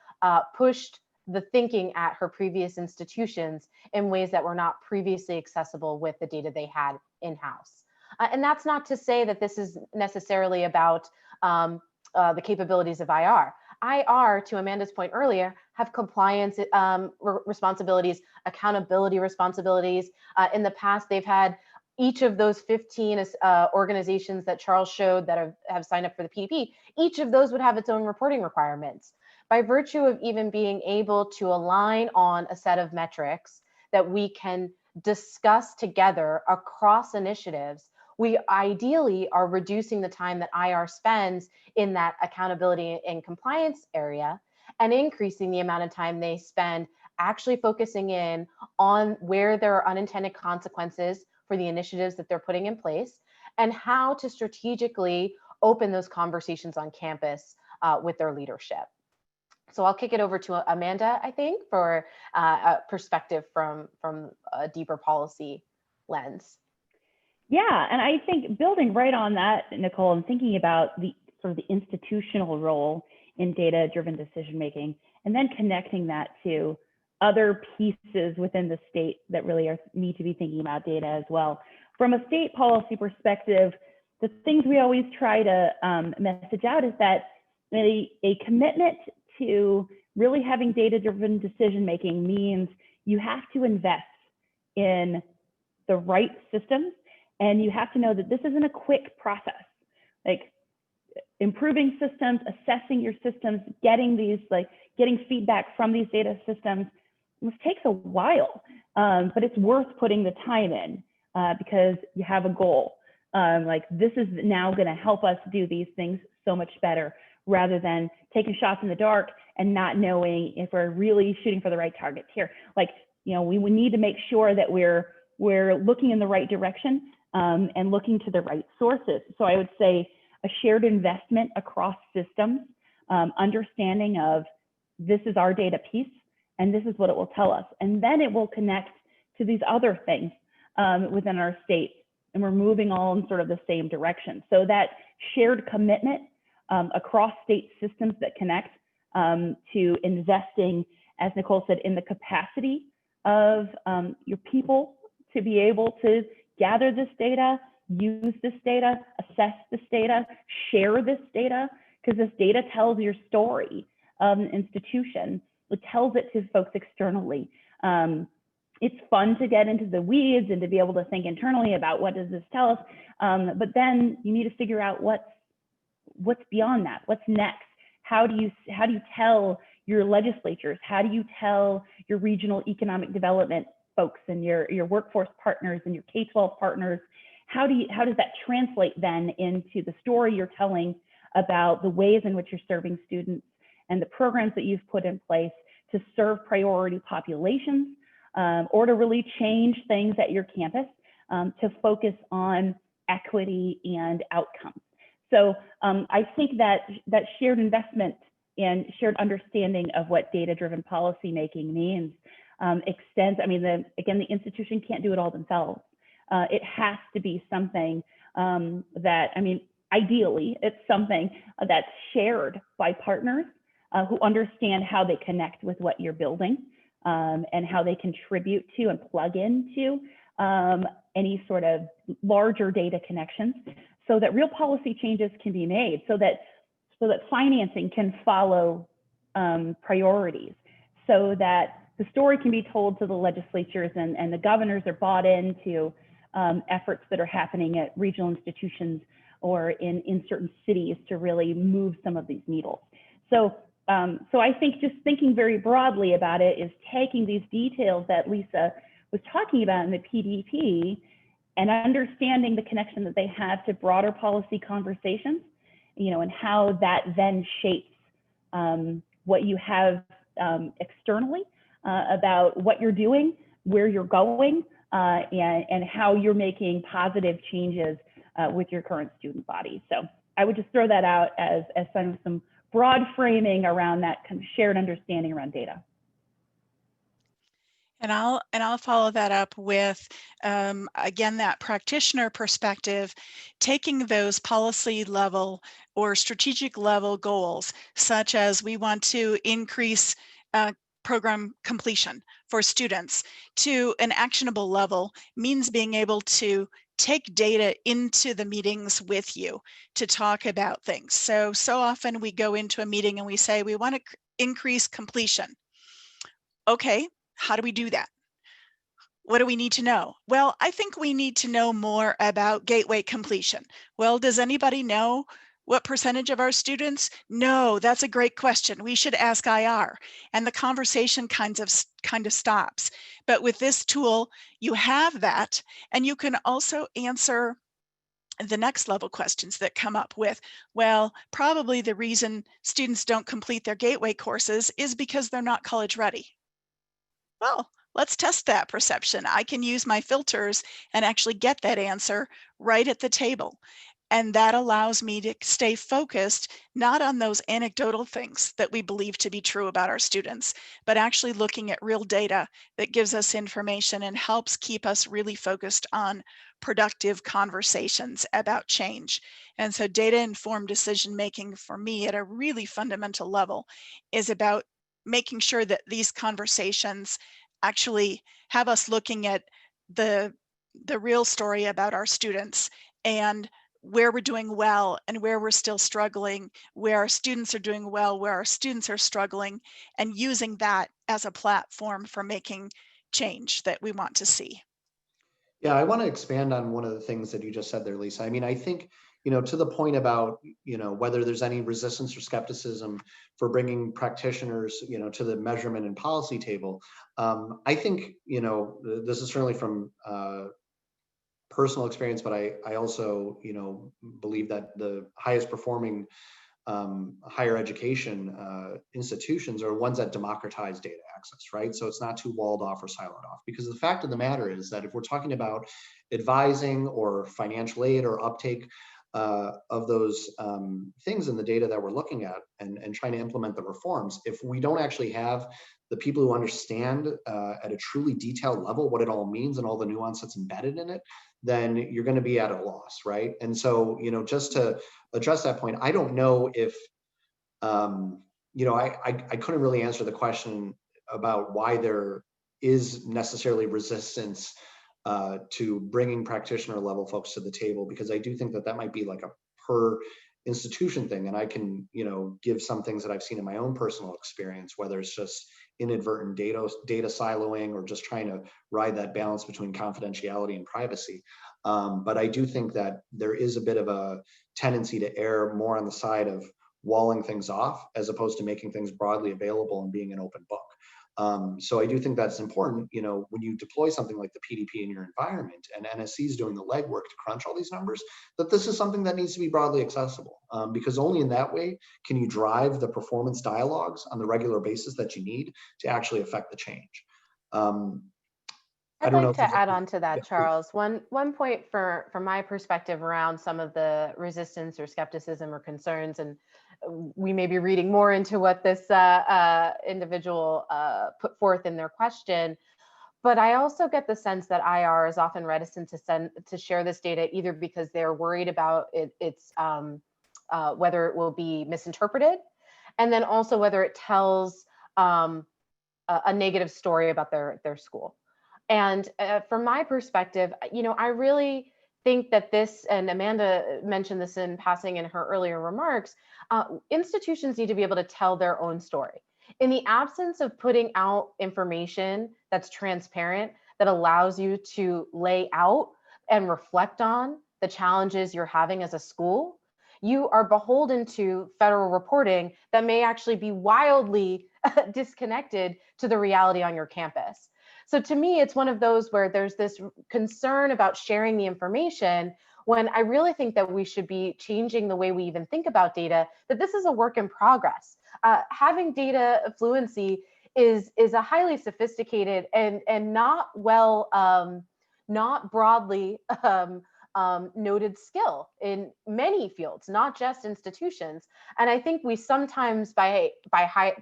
pushed the thinking at her previous institutions in ways that were not previously accessible with the data they had in-house. And that's not to say that this is necessarily about the capabilities of IR. IR, to Amanda's point earlier, have compliance responsibilities, accountability responsibilities. In the past, they've had each of those 15 organizations that Charles showed that have signed up for the PDP, each of those would have its own reporting requirements. By virtue of even being able to align on a set of metrics that we can discuss together across initiatives, we ideally are reducing the time that IR spends in that accountability and compliance area and increasing the amount of time they spend actually focusing in on where there are unintended consequences for the initiatives that they're putting in place and how to strategically open those conversations on campus with their leadership. So I'll kick it over to Amanda, I think, for a perspective from a deeper policy lens. Yeah, and I think building right on that, Nicole, and thinking about the sort of the institutional role in data-driven decision-making, and then connecting that to other pieces within the state that really need to be thinking about data as well. from a state policy perspective, the things we always try to message out is that a commitment to really having data-driven decision-making means you have to invest in the right systems, and you have to know that this isn't a quick process. Like improving systems, assessing your systems, getting feedback from these data systems, this takes a while, but it's worth putting the time in because you have a goal. Like this is now going to help us do these things so much better, rather than taking shots in the dark and not knowing if we're really shooting for the right targets here. Like, you know, we would need to make sure that we're looking in the right direction and looking to the right sources. So I would say a shared investment across systems, understanding of this is our data piece and this is what it will tell us. And then it will connect to these other things within our state, and we're moving all in sort of the same direction. So that shared commitment across state systems that connect to investing, as Nicole said, in the capacity of your people to be able to gather this data, use this data, assess this data, share this data, because this data tells your story of an institution. It tells it to folks externally. It's fun to get into the weeds and to be able to think internally about what does this tell us, but then you need to figure out what's beyond that, what's next. How do you tell your legislatures? How do you tell your regional economic development folks and your workforce partners and your K-12 partners? How does that translate then into the story you're telling about the ways in which you're serving students and the programs that you've put in place to serve priority populations, or to really change things at your campus to focus on equity and outcomes. So I think that shared investment and shared understanding of what data-driven policymaking means extends. I mean, again, the institution can't do it all themselves. It has to be something that, I mean, ideally, it's something that's shared by partners who understand how they connect with what you're building and how they contribute to and plug into any sort of larger data connections, so that real policy changes can be made, so that financing can follow priorities, so that the story can be told to the legislatures and the governors are bought into efforts that are happening at regional institutions or in certain cities to really move some of these needles. So I think just thinking very broadly about it is taking these details that Lisa was talking about in the PDP and understanding the connection that they have to broader policy conversations, you know, and how that then shapes what you have externally about what you're doing, where you're going, and how you're making positive changes with your current student body. So I would just throw that out as some broad framing around that kind of shared understanding around data. And I'll follow that up with, again, that practitioner perspective, taking those policy level or strategic level goals, such as we want to increase program completion for students, to an actionable level means being able to take data into the meetings with you to talk about things. So often we go into a meeting and we say, we want to increase completion. Okay, how do we do that? What do we need to know? Well, I think we need to know more about gateway completion. Well, does anybody know what percentage of our students? No, that's a great question. We should ask IR. And the conversation kind of stops. But with this tool, you have that, and you can also answer the next level questions that come up with, well, probably the reason students don't complete their gateway courses is because they're not college ready. Well, let's test that perception. I can use my filters and actually get that answer right at the table. And that allows me to stay focused, not on those anecdotal things that we believe to be true about our students, but actually looking at real data that gives us information and helps keep us really focused on productive conversations about change. And so data-informed decision-making for me at a really fundamental level is about making sure that these conversations actually have us looking at the the real story about our students and where we're doing well and where we're still struggling, where our students are doing well, where our students are struggling, and using that as a platform for making change that we want to see. Yeah, I want to expand on one of the things that you just said there, Lisa. I mean, I think, to the point about, whether there's any resistance or skepticism for bringing practitioners, to the measurement and policy table. I think, this is certainly from personal experience, but I also, believe that the highest performing higher education institutions are ones that democratize data access, right? So it's not too walled off or siloed off, because the fact of the matter is that if we're talking about advising or financial aid or uptake of those things in the data that we're looking at and trying to implement the reforms, if we don't actually have the people who understand at a truly detailed level what it all means and all the nuance that's embedded in it, then you're going to be at a loss, right? And so, just to address that point, I don't know if, I couldn't really answer the question about why there is necessarily resistance to bringing practitioner level folks to the table, because I do think that might be like a per institution thing. And I can, give some things that I've seen in my own personal experience, whether it's just inadvertent data siloing or just trying to ride that balance between confidentiality and privacy. But I do think that there is a bit of a tendency to err more on the side of walling things off as opposed to making things broadly available and being an open book. So I do think that's important, when you deploy something like the PDP in your environment and NSC is doing the legwork to crunch all these numbers, that this is something that needs to be broadly accessible, because only in that way can you drive the performance dialogues on the regular basis that you need to actually affect the change. I'd like to add on to that, Yeah, Charles. One point from my perspective around some of the resistance or skepticism or concerns, and we may be reading more into what this individual put forth in their question, but I also get the sense that IR is often reticent to share this data, either because they're worried about its whether it will be misinterpreted, and then also whether it tells a negative story about their school. And from my perspective, I really think that this, and Amanda mentioned this in passing in her earlier remarks, institutions need to be able to tell their own story. In the absence of putting out information that's transparent, that allows you to lay out and reflect on the challenges you're having as a school, you are beholden to federal reporting that may actually be wildly disconnected to the reality on your campus. So to me, it's one of those where there's this concern about sharing the information, when I really think that we should be changing the way we even think about data, that this is a work in progress. Having data fluency is a highly sophisticated and not broadly noted skill in many fields, not just institutions. And I think we sometimes, by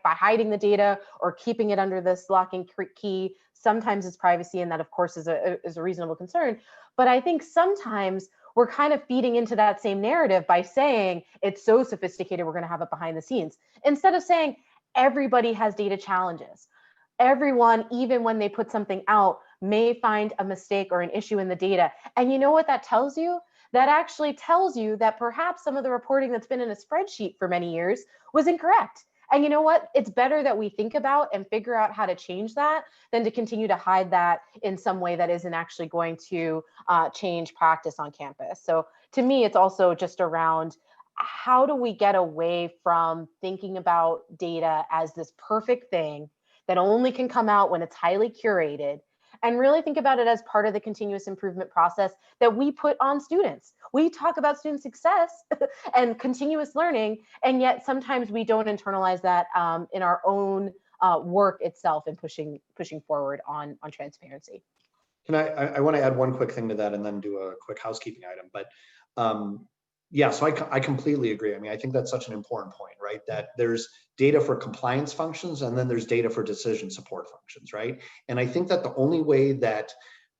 hiding the data or keeping it under this lock and key, sometimes it's privacy, and that of course is a reasonable concern. But I think sometimes we're kind of feeding into that same narrative by saying it's so sophisticated, we're going to have it behind the scenes, instead of saying everybody has data challenges. Everyone, even when they put something out, may find a mistake or an issue in the data. And you know what that tells you? That actually tells you that perhaps some of the reporting that's been in a spreadsheet for many years was incorrect. And you know what? It's better that we think about and figure out how to change that than to continue to hide that in some way that isn't actually going to change practice on campus. So to me, it's also just around, how do we get away from thinking about data as this perfect thing that only can come out when it's highly curated, and really think about it as part of the continuous improvement process that we put on students. We talk about student success and continuous learning, and yet sometimes we don't internalize that in our own work itself and pushing forward on transparency. I want to add one quick thing to that and then do a quick housekeeping item. But yeah, so I completely agree. I mean, I think that's such an important point, right? That there's data for compliance functions and then there's data for decision support functions, right? And I think that the only way that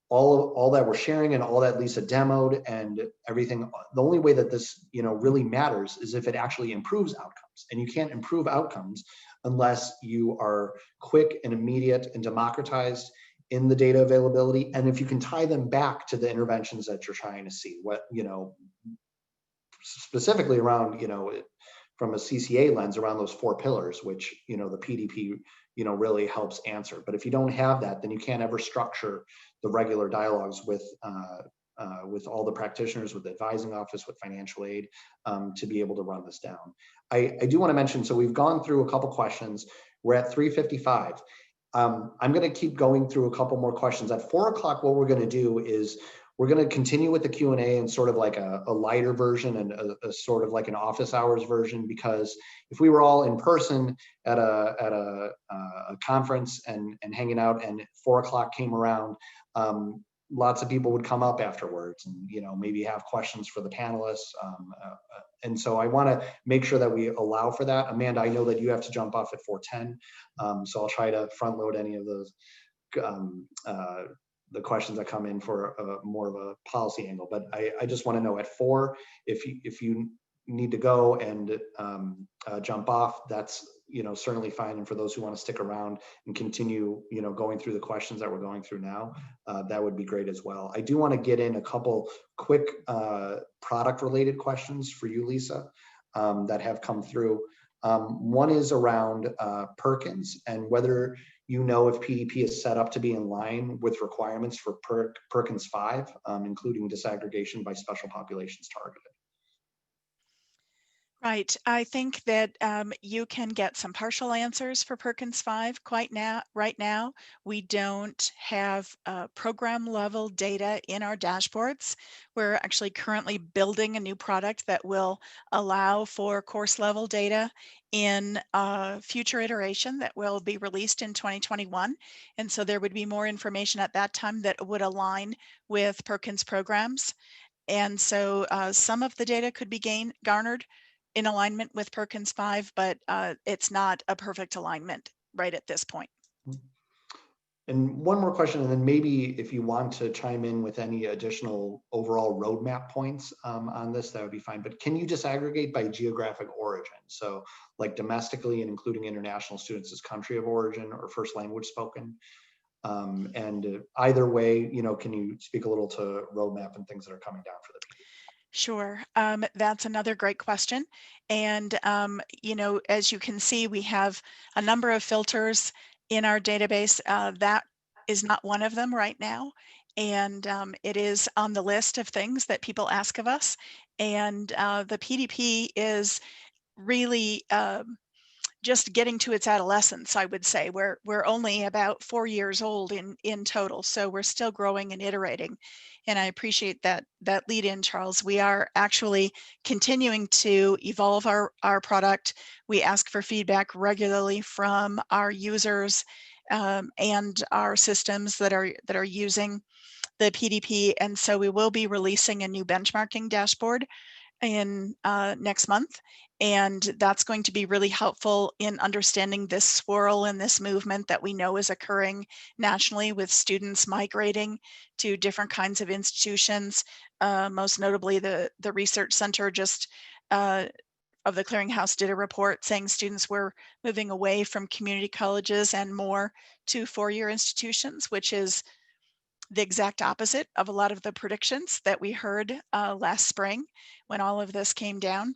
all that we're sharing and all that Lisa demoed and everything, the only way that this really matters is if it actually improves outcomes. And you can't improve outcomes unless you are quick and immediate and democratized in the data availability, and if you can tie them back to the interventions that you're trying to see, what, you know, specifically around, you know, from a CCA lens around those 4 pillars, which, you know, the PDP, you know, really helps answer. But if you don't have that, then you can't ever structure the regular dialogues with all the practitioners, with the advising office, with financial aid, to be able to run this down. I do want to mention, so we've gone through a couple questions. We're at 3:55. I'm going to keep going through a couple more questions. At 4 o'clock, what we're going to do is we're going to continue with the Q&A and sort of like a lighter version and a sort of like an office hours version, because if we were all in person at a conference and hanging out, and 4 o'clock came around, lots of people would come up afterwards and, you know, maybe have questions for the panelists. And so I want to make sure that we allow for that. Amanda, I know that you have to jump off at 4:10, so I'll try to front load any of those the questions that come in for more of a policy angle. But I just want to know at 4, if you need to go and jump off, that's, you know, certainly fine. And for those who want to stick around and continue, you know, going through the questions that we're going through now, that would be great as well. I do want to get in a couple quick product related questions for you, Lisa, that have come through. One is around Perkins and whether you know if PDP is set up to be in line with requirements for Perkins 5, including disaggregation by special populations targeted. Right. I think that you can get some partial answers for Perkins 5 right now. We don't have program level data in our dashboards. We're actually currently building a new product that will allow for course level data in a future iteration that will be released in 2021. And so there would be more information at that time that would align with Perkins programs. And so some of the data could be garnered in alignment with Perkins 5, but it's not a perfect alignment right at this point. And one more question, and then maybe if you want to chime in with any additional overall roadmap points on this, that would be fine. But can you disaggregate by geographic origin? So like domestically and including international students as country of origin or first language spoken? And either way, you know, can you speak a little to roadmap and things that are coming down for the PD? Sure. That's another great question. And, you know, as you can see, we have a number of filters in our database. That is not one of them right now. And it is on the list of things that people ask of us. And the PDP is really just getting to its adolescence, I would say. We're only about 4 years old in total, so we're still growing and iterating. And I appreciate that lead in, Charles. We are actually continuing to evolve our product. We ask for feedback regularly from our users and our systems that are using the PDP. And so we will be releasing a new benchmarking dashboard in next month. And that's going to be really helpful in understanding this swirl and this movement that we know is occurring nationally with students migrating to different kinds of institutions. Most notably, the Research Center just of the Clearinghouse did a report saying students were moving away from community colleges and more to four-year institutions, which is the exact opposite of a lot of the predictions that we heard last spring when all of this came down.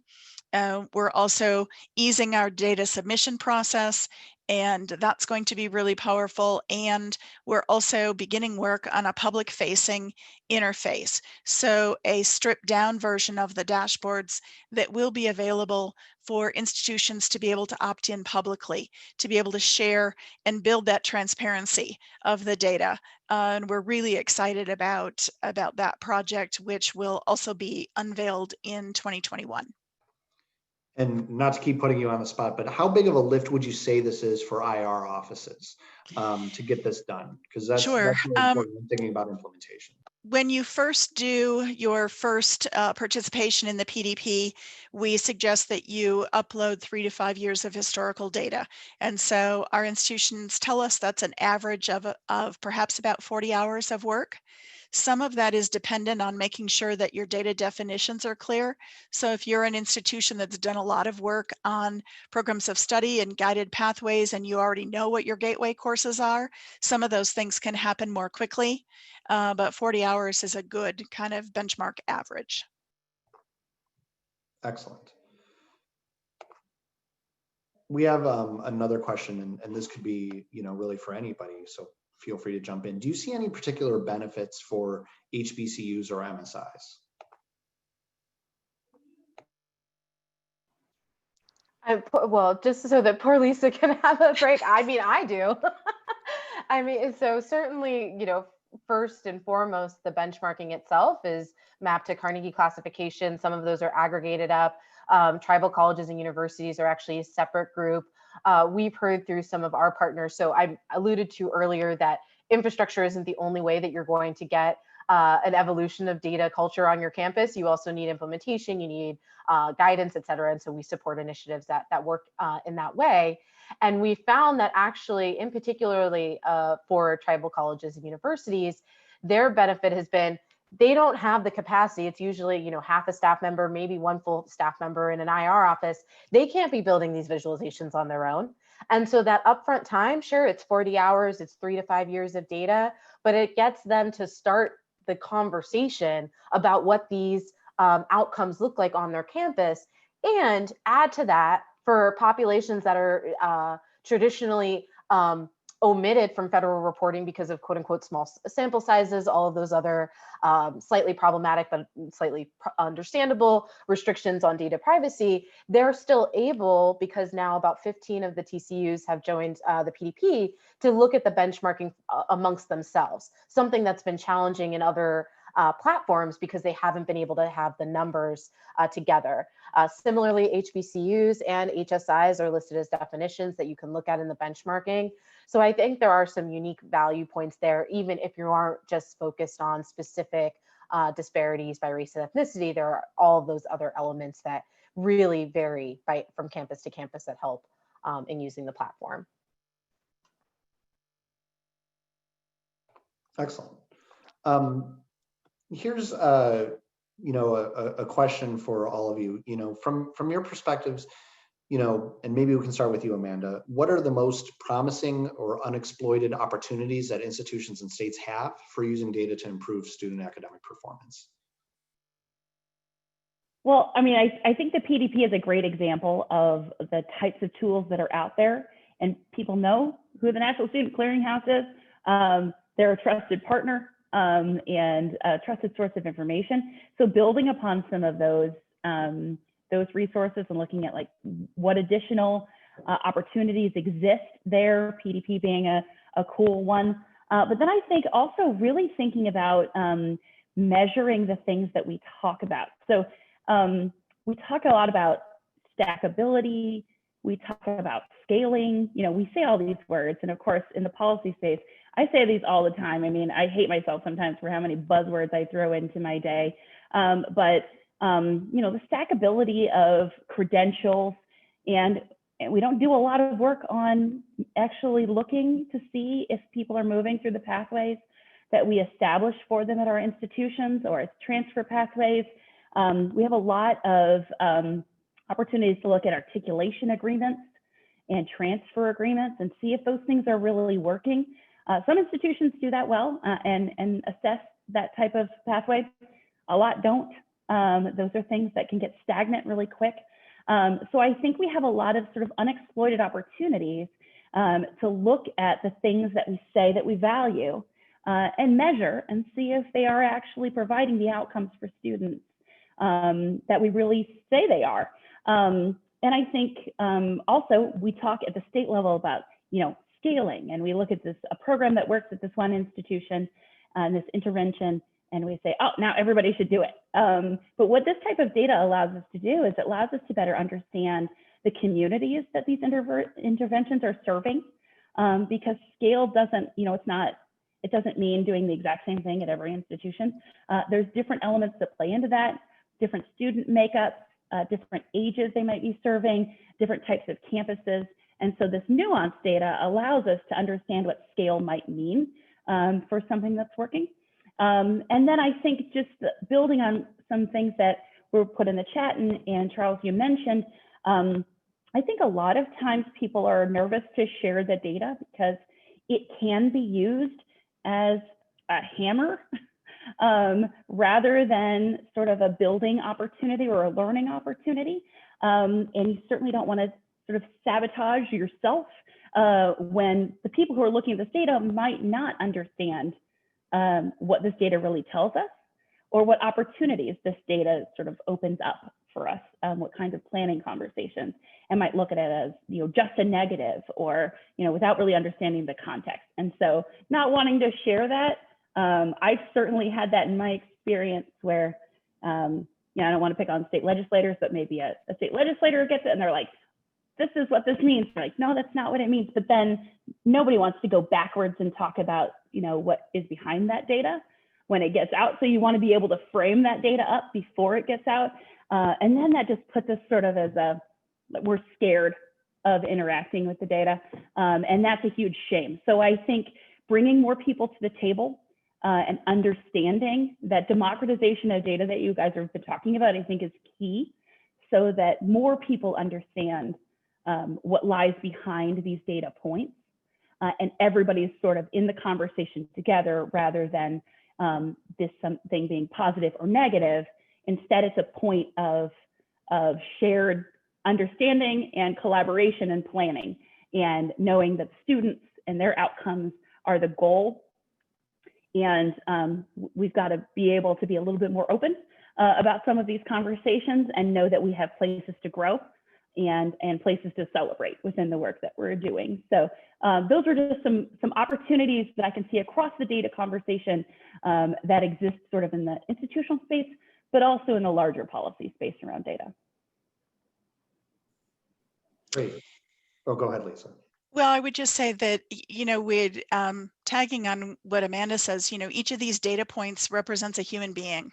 We're also easing our data submission process, and that's going to be really powerful. And we're also beginning work on a public-facing interface. So a stripped down version of the dashboards that will be available for institutions to be able to opt in publicly, to be able to share and build that transparency of the data. And we're really excited about that project, which will also be unveiled in 2021. And not to keep putting you on the spot, but how big of a lift would you say this is for IR offices to get this done? Because that's Sure. really important when thinking about implementation. When you first do your first participation in the PDP, we suggest that you upload 3 to 5 years of historical data. And so our institutions tell us that's an average of perhaps about 40 hours of work. Some of that is dependent on making sure that your data definitions are clear. So if you're an institution that's done a lot of work on programs of study and guided pathways, and you already know what your gateway courses are, some of those things can happen more quickly, but 40 hours is a good kind of benchmark average. Excellent. We have another question, and this could be, really for anybody, so feel free to jump in. Do you see any particular benefits for HBCUs or MSIs? Well, just so that poor Lisa can have a break. I mean, I do. I mean, so certainly, first and foremost, the benchmarking itself is mapped to Carnegie classification. Some of those are aggregated up. Tribal colleges and universities are actually a separate group. We've heard through some of our partners. So I alluded to earlier that infrastructure isn't the only way that you're going to get an evolution of data culture on your campus. You also need implementation, you need guidance, et cetera. And so we support initiatives that work in that way. And we found that actually, in particularly for tribal colleges and universities, their benefit has been they don't have the capacity. It's usually, half a staff member, maybe one full staff member in an IR office. They can't be building these visualizations on their own. And so that upfront time, sure, it's 40 hours, it's 3 to 5 years of data, but it gets them to start the conversation about what these outcomes look like on their campus, and add to that for populations that are traditionally omitted from federal reporting because of quote unquote small sample sizes, all of those other slightly problematic but slightly understandable restrictions on data privacy. They're still able, because now about 15 of the TCUs have joined the PDP, to look at the benchmarking amongst themselves, something that's been challenging in other platforms because they haven't been able to have the numbers together. Similarly, HBCUs and HSIs are listed as definitions that you can look at in the benchmarking. So I think there are some unique value points there, even if you aren't just focused on specific disparities by race and ethnicity. There are all of those other elements that really vary from campus to campus that help in using the platform. Excellent. Here's a question for all of you. From your perspectives, and maybe we can start with you, Amanda. What are the most promising or unexploited opportunities that institutions and states have for using data to improve student academic performance? Well, I mean, I think the PDP is a great example of the types of tools that are out there, and people know who the National Student Clearinghouse is. They're a trusted partner and a trusted source of information. So building upon some of those resources and looking at like what additional opportunities exist there, PDP being a cool one. But then I think also really thinking about measuring the things that we talk about. So we talk a lot about stackability, we talk about scaling, we say all these words. And of course, in the policy space, I say these all the time. I mean, I hate myself sometimes for how many buzzwords I throw into my day. But the stackability of credentials, and we don't do a lot of work on actually looking to see if people are moving through the pathways that we establish for them at our institutions or as transfer pathways. We have a lot of opportunities to look at articulation agreements and transfer agreements and see if those things are really working. Some institutions do that well and assess that type of pathway. A lot don't. Those are things that can get stagnant really quick. So I think we have a lot of sort of unexploited opportunities to look at the things that we say that we value and measure and see if they are actually providing the outcomes for students that we really say they are. And I think also we talk at the state level about, scaling, and we look at a program that works at this one institution and this intervention, and we say, oh, now everybody should do it. But what this type of data allows us to do is it allows us to better understand the communities that these interventions are serving, because scale doesn't, it doesn't mean doing the exact same thing at every institution. There's different elements that play into that, different student makeups, different ages they might be serving, different types of campuses. And so this nuanced data allows us to understand what scale might mean for something that's working. And then I think just building on some things that were put in the chat, and Charles, you mentioned, I think a lot of times people are nervous to share the data because it can be used as a hammer rather than sort of a building opportunity or a learning opportunity. And you certainly don't want to sort of sabotage yourself when the people who are looking at this data might not understand what this data really tells us, or what opportunities this data sort of opens up for us, what kinds of planning conversations, and might look at it as, just a negative, or, without really understanding the context. And so not wanting to share that, I've certainly had that in my experience where, I don't want to pick on state legislators, but maybe a state legislator gets it and they're like, this is what this means. They're like, no, that's not what it means. But then nobody wants to go backwards and talk about, what is behind that data when it gets out. So you want to be able to frame that data up before it gets out. And then that just puts us sort of as we're scared of interacting with the data. And that's a huge shame. So I think bringing more people to the table and understanding that democratization of data that you guys have been talking about, I think is key, so that more people understand what lies behind these data points. And everybody's sort of in the conversation together rather than this something being positive or negative. Instead, it's a point of shared understanding and collaboration and planning, and knowing that students and their outcomes are the goal. And we've got to be able to be a little bit more open about some of these conversations and know that we have places to grow and places to celebrate within the work that we're doing. So those are just some opportunities that I can see across the data conversation that exist sort of in the institutional space, but also in the larger policy space around data. Great. Oh, go ahead, Lisa. Well, I would just say that, with tagging on what Amanda says, each of these data points represents a human being.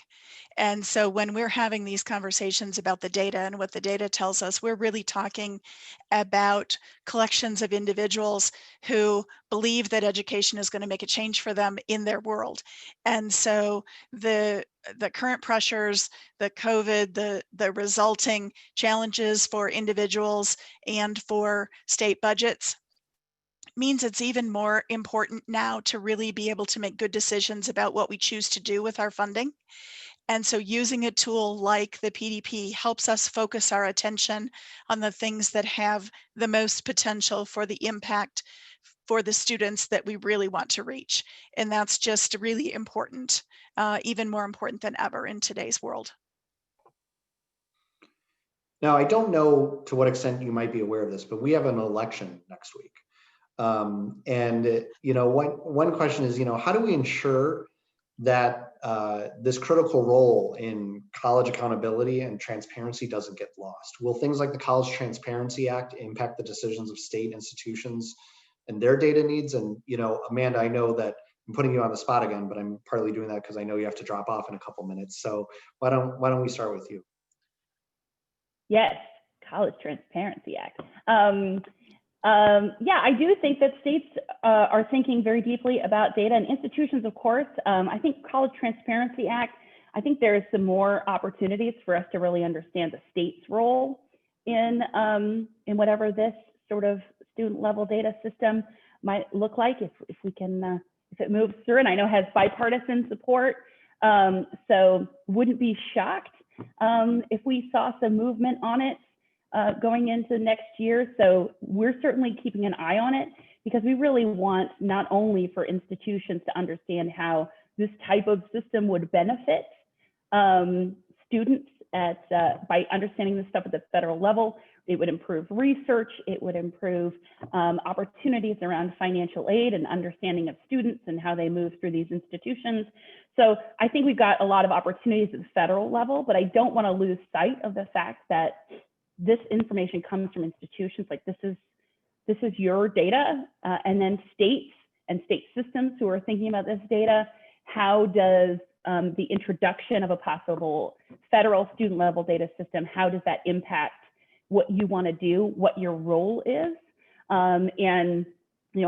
And so when we're having these conversations about the data and what the data tells us, we're really talking about collections of individuals who believe that education is going to make a change for them in their world. And so the current pressures, the COVID, the resulting challenges for individuals and for state budgets means it's even more important now to really be able to make good decisions about what we choose to do with our funding. And so using a tool like the PDP helps us focus our attention on the things that have the most potential for the impact for the students that we really want to reach. And that's just really important, even more important than ever in today's world. Now, I don't know to what extent you might be aware of this, but we have an election next week. One question is, how do we ensure that this critical role in college accountability and transparency doesn't get lost? Will things like the College Transparency Act impact the decisions of state institutions and their data needs? And, Amanda, I know that I'm putting you on the spot again, but I'm partly doing that because I know you have to drop off in a couple minutes. So why don't we start with you? Yes, College Transparency Act. Yeah, I do think that states are thinking very deeply about data, and institutions, of course. I think College Transparency Act, I think there's some more opportunities for us to really understand the state's role in whatever this sort of student level data system might look like, if we can, if it moves through, and I know it has bipartisan support. So wouldn't be shocked if we saw some movement on it going into next year. So we're certainly keeping an eye on it, because we really want not only for institutions to understand how this type of system would benefit students by understanding this stuff at the federal level. It would improve research. It would improve opportunities around financial aid and understanding of students and how they move through these institutions. So I think we've got a lot of opportunities at the federal level, but I don't want to lose sight of the fact that this information comes from institutions. Like this is your data, and then states and state systems who are thinking about this data. How does the introduction of a possible federal student level data system, how does that impact what you want to do, what your role is? And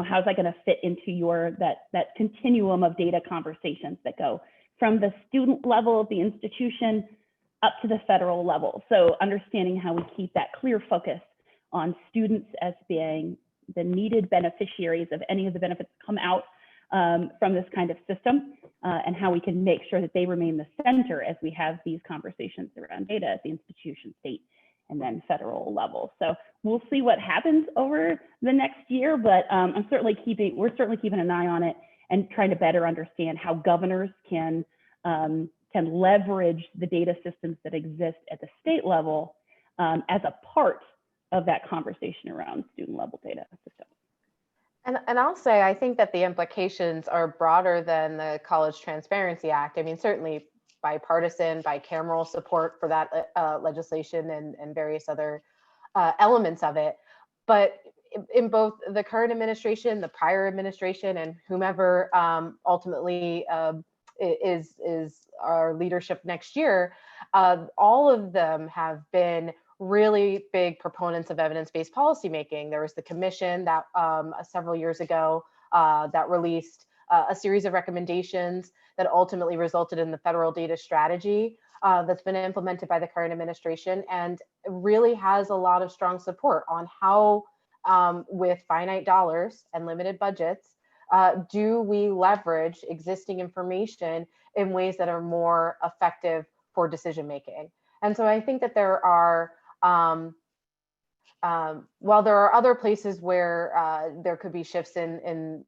how's that going to fit into your that continuum of data conversations that go from the student level of the institution up to the federal level. So understanding how we keep that clear focus on students as being the needed beneficiaries of any of the benefits that come out from this kind of system, and how we can make sure that they remain the center as we have these conversations around data at the institution, state, and then federal level. So we'll see what happens over the next year, but we're certainly keeping an eye on it and trying to better understand how governors can leverage the data systems that exist at the state level as a part of that conversation around student level data systems. And I'll say, I think that the implications are broader than the College Transparency Act. I mean, certainly bipartisan, bicameral support for that legislation and various other elements of it. But in both the current administration, the prior administration, and whomever ultimately is our leadership next year, all of them have been really big proponents of evidence-based policymaking. There was the commission that several years ago that released a series of recommendations that ultimately resulted in the federal data strategy that's been implemented by the current administration, and really has a lot of strong support on how, with finite dollars and limited budgets, do we leverage existing information in ways that are more effective for decision making. And so I think that there are, while there are other places where there could be shifts in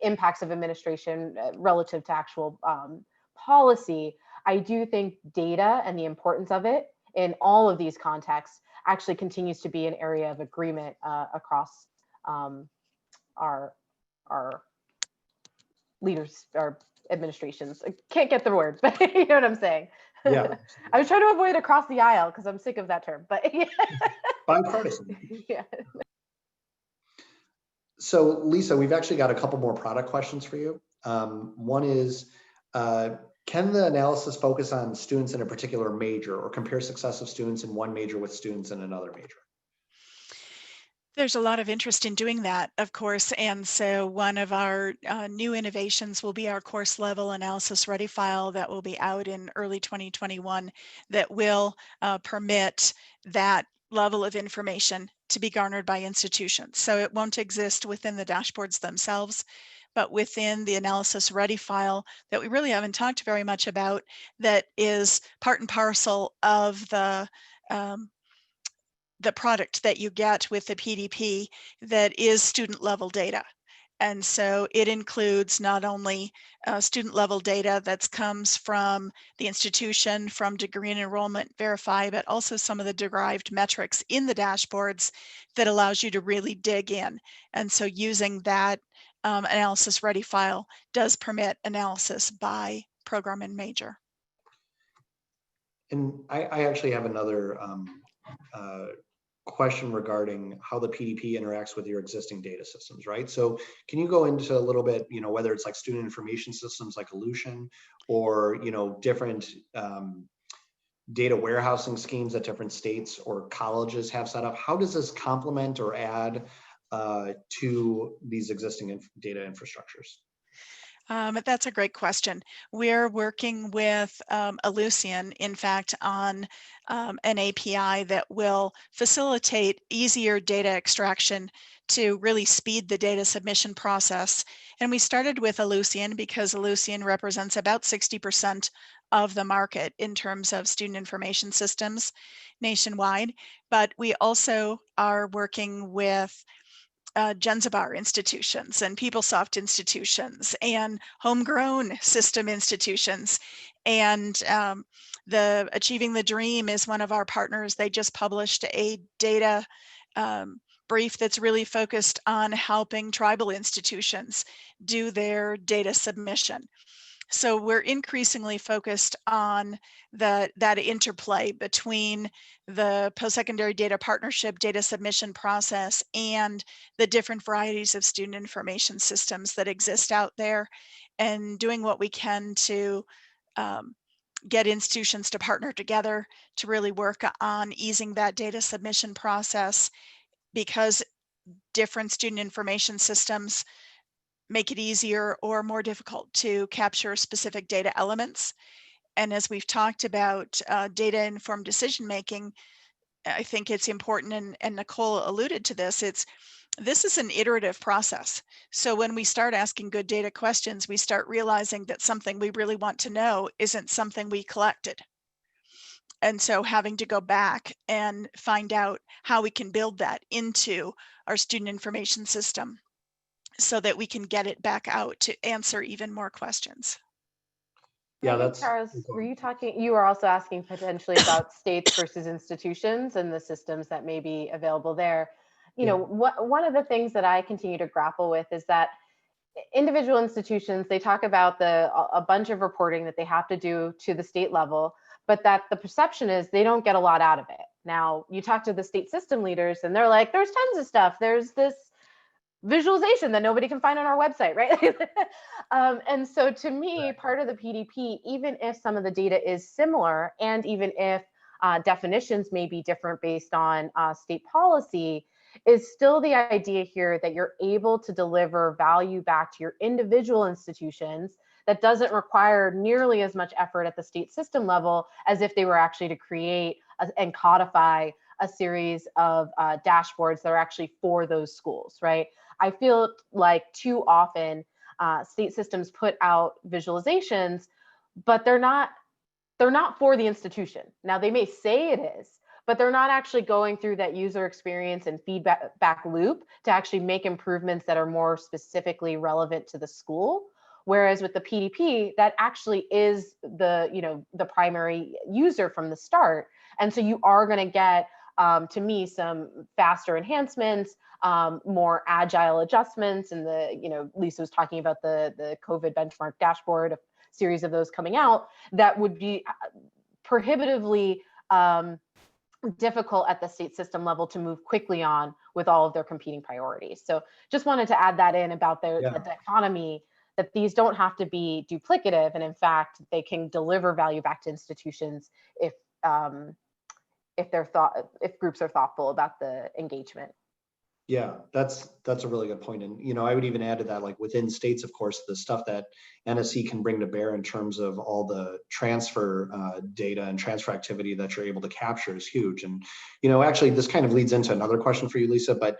impacts of administration relative to actual policy, I do think data and the importance of it in all of these contexts actually continues to be an area of agreement across our leaders, our administrations. I can't get the word, but you know what I'm saying. Yeah. I was trying to avoid across the aisle because I'm sick of that term, but yeah. Bipartisan. Yeah. So Lisa, we've actually got a couple more product questions for you. One is, can the analysis focus on students in a particular major or compare success of students in one major with students in another major? There's a lot of interest in doing that, of course, and so one of our new innovations will be our course level analysis ready file that will be out in early 2021 that will permit that level of information to be garnered by institutions. So it won't exist within the dashboards themselves, but within the analysis ready file that we really haven't talked very much about, that is part and parcel of the product that you get with the PDP that is student level data. And so it includes not only student level data that comes from the institution, from degree and enrollment verify, but also some of the derived metrics in the dashboards that allows you to really dig in. And so using that analysis ready file does permit analysis by program and major. And I actually have another question regarding how the PDP interacts with your existing data systems, right? So can you go into a little bit, whether it's like student information systems like Ellucian, or, different data warehousing schemes that different states or colleges have set up? How does this complement or add to these existing data infrastructures? That's a great question. We're working with Ellucian, in fact, on an API that will facilitate easier data extraction to really speed the data submission process. And we started with Ellucian because Ellucian represents about 60% of the market in terms of student information systems nationwide. But we also are working with Genzabar institutions and PeopleSoft institutions and homegrown system institutions. And the Achieving the Dream is one of our partners. They just published a data brief that's really focused on helping tribal institutions do their data submission. So we're increasingly focused on that interplay between the post-secondary data partnership data submission process and the different varieties of student information systems that exist out there, and doing what we can to get institutions to partner together to really work on easing that data submission process, because different student information systems make it easier or more difficult to capture specific data elements. And as we've talked about data-informed decision-making, I think it's important, and Nicole alluded to this, this is an iterative process. So when we start asking good data questions, we start realizing that something we really want to know isn't something we collected. And so having to go back and find out how we can build that into our student information system so that we can get it back out to answer even more questions. Yeah, Maybe, that's Charles, you were also asking potentially about states versus institutions and the systems that may be available there. You know, one of the things that I continue to grapple with is that individual institutions, they talk about a bunch of reporting that they have to do to the state level, but that the perception is they don't get a lot out of it. Now, you talk to the state system leaders and they're like, there's tons of stuff. There's this visualization that nobody can find on our website, right? And so to me, part of the PDP, even if some of the data is similar, and even if definitions may be different based on state policy, is still the idea here that you're able to deliver value back to your individual institutions that doesn't require nearly as much effort at the state system level as if they were actually to create and codify a series of dashboards that are actually for those schools, right? I feel like too often state systems put out visualizations, but they're not for the institution. Now they may say it is, but they're not actually going through that user experience and feedback loop to actually make improvements that are more specifically relevant to the school. Whereas with the PDP, that actually is the primary user from the start. And so you are going to get, to me, some faster enhancements, more agile adjustments. And Lisa was talking about the COVID benchmark dashboard, a series of those coming out that would be prohibitively difficult at the state system level to move quickly on with all of their competing priorities. So just wanted to add that in about the dichotomy, that these don't have to be duplicative, and in fact they can deliver value back to institutions if groups are thoughtful about the engagement. Yeah, that's a really good point. And, I would even add to that, like within states, of course, the stuff that NSC can bring to bear in terms of all the transfer data and transfer activity that you're able to capture is huge. And, actually this kind of leads into another question for you, Lisa, but,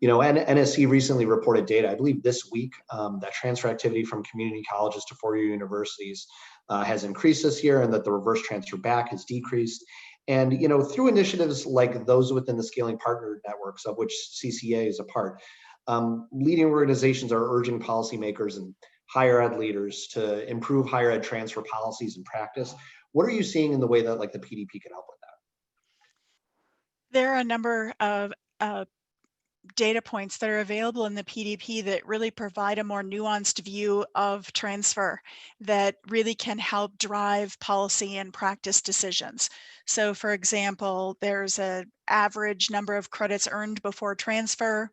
NSC recently reported data, I believe this week, that transfer activity from community colleges to four-year universities has increased this year, and that the reverse transfer back has decreased. And, through initiatives like those within the Scaling Partner Networks, of which CCA is a part, leading organizations are urging policymakers and higher ed leaders to improve higher ed transfer policies and practice. What are you seeing in the way that the PDP can help with that? There are a number of data points that are available in the PDP that really provide a more nuanced view of transfer that really can help drive policy and practice decisions. So for example, there's an average number of credits earned before transfer.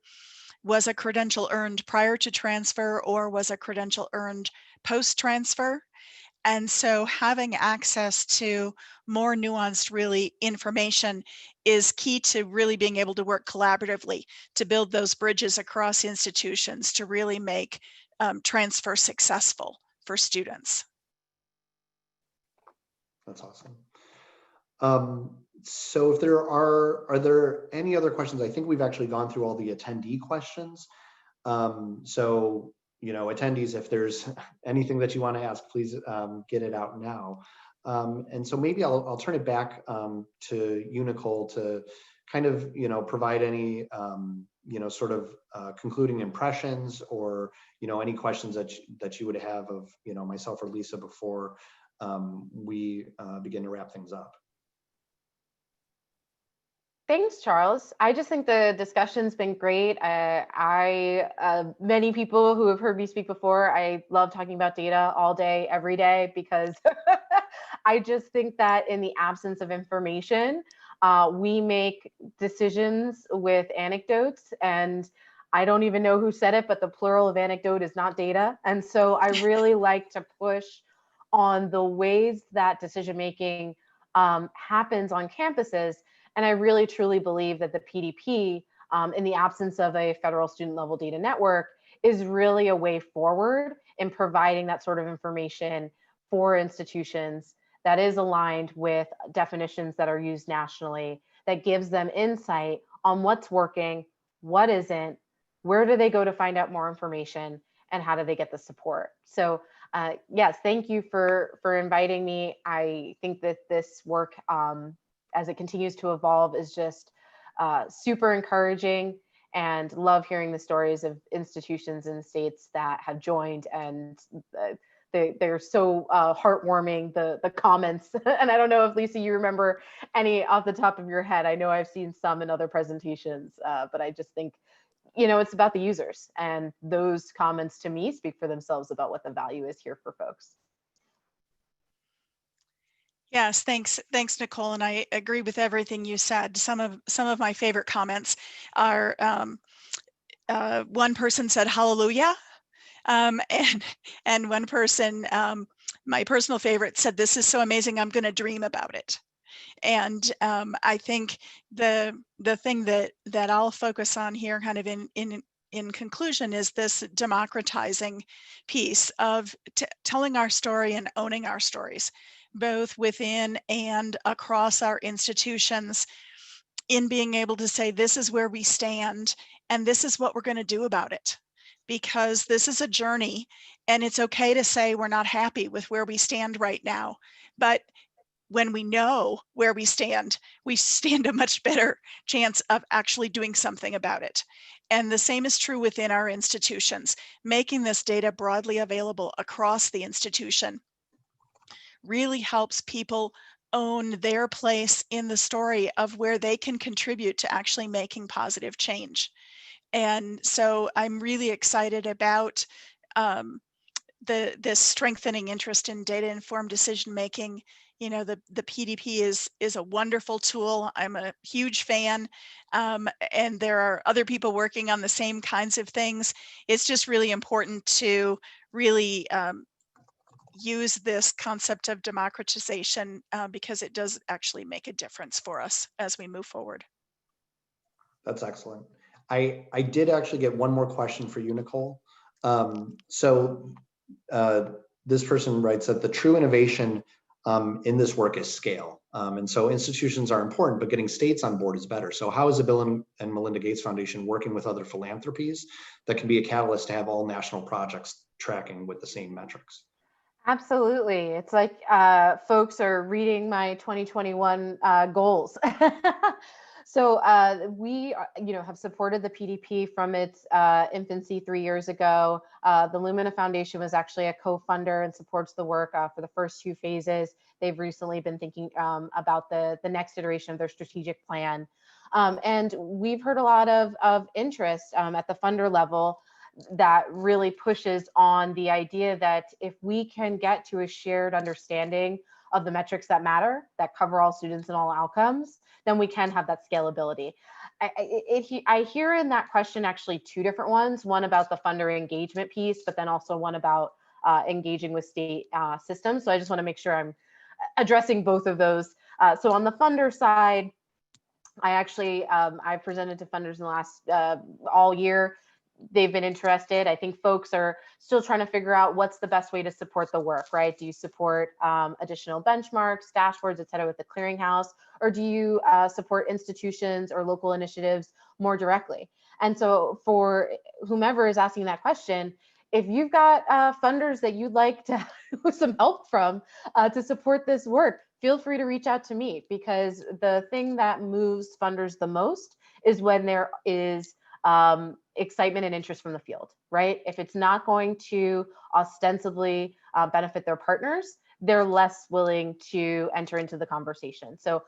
Was a credential earned prior to transfer, or was a credential earned post-transfer? And so having access to more nuanced information is key to really being able to work collaboratively to build those bridges across institutions to really make transfer successful for students. That's awesome. So if are there any other questions? I think we've actually gone through all the attendee questions. So, attendees, if there's anything that you want to ask, please get it out now. And so maybe I'll turn it back to you, Nicole, to kind of, provide any, sort of concluding impressions, or, any questions that you would have of, myself or Lisa before we begin to wrap things up. Thanks, Charles. I just think the discussion's been great. Many people who have heard me speak before, I love talking about data all day, every day, because I just think that in the absence of information, we make decisions with anecdotes, and I don't even know who said it, but the plural of anecdote is not data. And so I really like to push on the ways that decision-making happens on campuses. And I really truly believe that the PDP in the absence of a federal student level data network, is really a way forward in providing that sort of information for institutions that is aligned with definitions that are used nationally, that gives them insight on what's working, what isn't, where do they go to find out more information, and how do they get the support. So yes, thank you for inviting me. I think that this work, as it continues to evolve, is just super encouraging, and love hearing the stories of institutions and states that have joined, and they're so heartwarming, the comments. And I don't know if, Lisa, you remember any off the top of your head. I know I've seen some in other presentations, but I just think, it's about the users, and those comments to me speak for themselves about what the value is here for folks. Yes, thanks, Nicole, and I agree with everything you said. Some of my favorite comments are, one person said hallelujah, and one person, my personal favorite, said, "This is so amazing, I'm going to dream about it." And I think the thing that I'll focus on here, kind of in conclusion, is this democratizing piece of telling our story and owning our stories, both within and across our institutions, in being able to say, this is where we stand and this is what we're going to do about it. Because this is a journey, and it's okay to say we're not happy with where we stand right now. But when we know where we stand a much better chance of actually doing something about it. And the same is true within our institutions. Making this data broadly available across the institution really helps people own their place in the story of where they can contribute to actually making positive change. And so I'm really excited about this strengthening interest in data-informed decision-making. The PDP is a wonderful tool. I'm a huge fan, and there are other people working on the same kinds of things. It's just really important to really use this concept of democratization, because it does actually make a difference for us as we move forward. That's excellent. I did actually get one more question for you, Nicole. This person writes that the true innovation in this work is scale. And so institutions are important, but getting states on board is better. So how is the Bill and Melinda Gates Foundation working with other philanthropies that can be a catalyst to have all national projects tracking with the same metrics? Absolutely. It's like folks are reading my 2021 goals. So we, have supported the PDP from its infancy 3 years ago. The Lumina Foundation was actually a co-funder and supports the work for the first 2 phases. They've recently been thinking about the next iteration of their strategic plan. And we've heard a lot of interest at the funder level that really pushes on the idea that if we can get to a shared understanding of the metrics that matter, that cover all students and all outcomes, then we can have that scalability. I hear in that question actually 2 different ones, one about the funder engagement piece, but then also one about engaging with state systems. So I just want to make sure I'm addressing both of those. So on the funder side, I actually, I've presented to funders in the last all year. They've been interested. I think folks are still trying to figure out what's the best way to support the work, right? Do you support additional benchmarks, dashboards, et cetera, with the clearinghouse, or do you support institutions or local initiatives more directly? And so for whomever is asking that question, if you've got funders that you'd like to have some help from to support this work, feel free to reach out to me, because the thing that moves funders the most is when there is excitement and interest from the field, right? If it's not going to ostensibly benefit their partners, they're less willing to enter into the conversation. So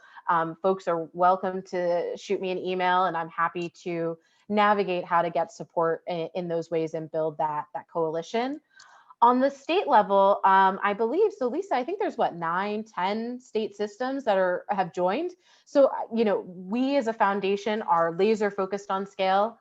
folks are welcome to shoot me an email, and I'm happy to navigate how to get support in those ways and build that coalition. On the state level, I believe, so Lisa, I think there's what, 9, 10 state systems that have joined. So, we as a foundation are laser focused on scale.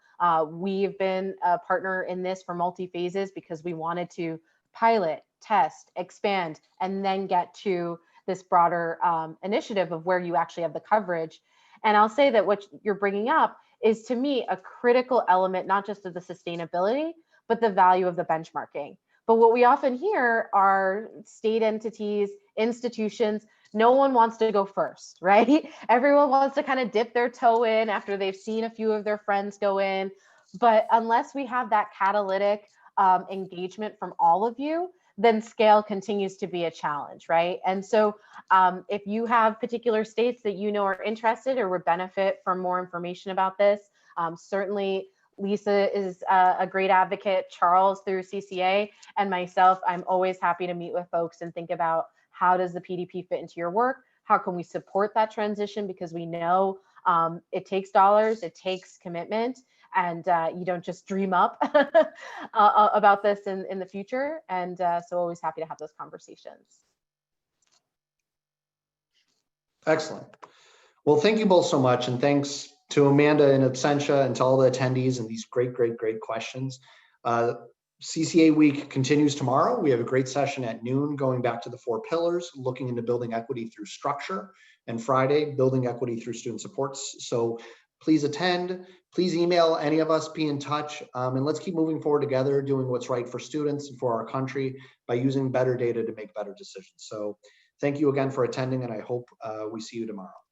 We've been a partner in this for multi-phases because we wanted to pilot, test, expand, and then get to this broader initiative of where you actually have the coverage. And I'll say that what you're bringing up is to me a critical element, not just of the sustainability, but the value of the benchmarking. But what we often hear are state entities, institutions, no one wants to go first, right? Everyone wants to kind of dip their toe in after they've seen a few of their friends go in. But unless we have that catalytic engagement from all of you, then scale continues to be a challenge, right? And so if you have particular states that you know are interested or would benefit from more information about this, certainly Lisa is a great advocate, Charles through CCA, and myself, I'm always happy to meet with folks and think about how does the PDP fit into your work? How can we support that transition? Because we know it takes dollars, it takes commitment, and you don't just dream up about this in the future. And so always happy to have those conversations. Excellent. Well, thank you both so much. And thanks to Amanda in absentia and to all the attendees and these great questions. CCA week continues tomorrow. We have a great session at noon going back to the 4 pillars, looking into building equity through structure, and Friday, building equity through student supports. So please attend, please email any of us, be in touch, and let's keep moving forward together, doing what's right for students and for our country by using better data to make better decisions. So thank you again for attending, and I hope we see you tomorrow.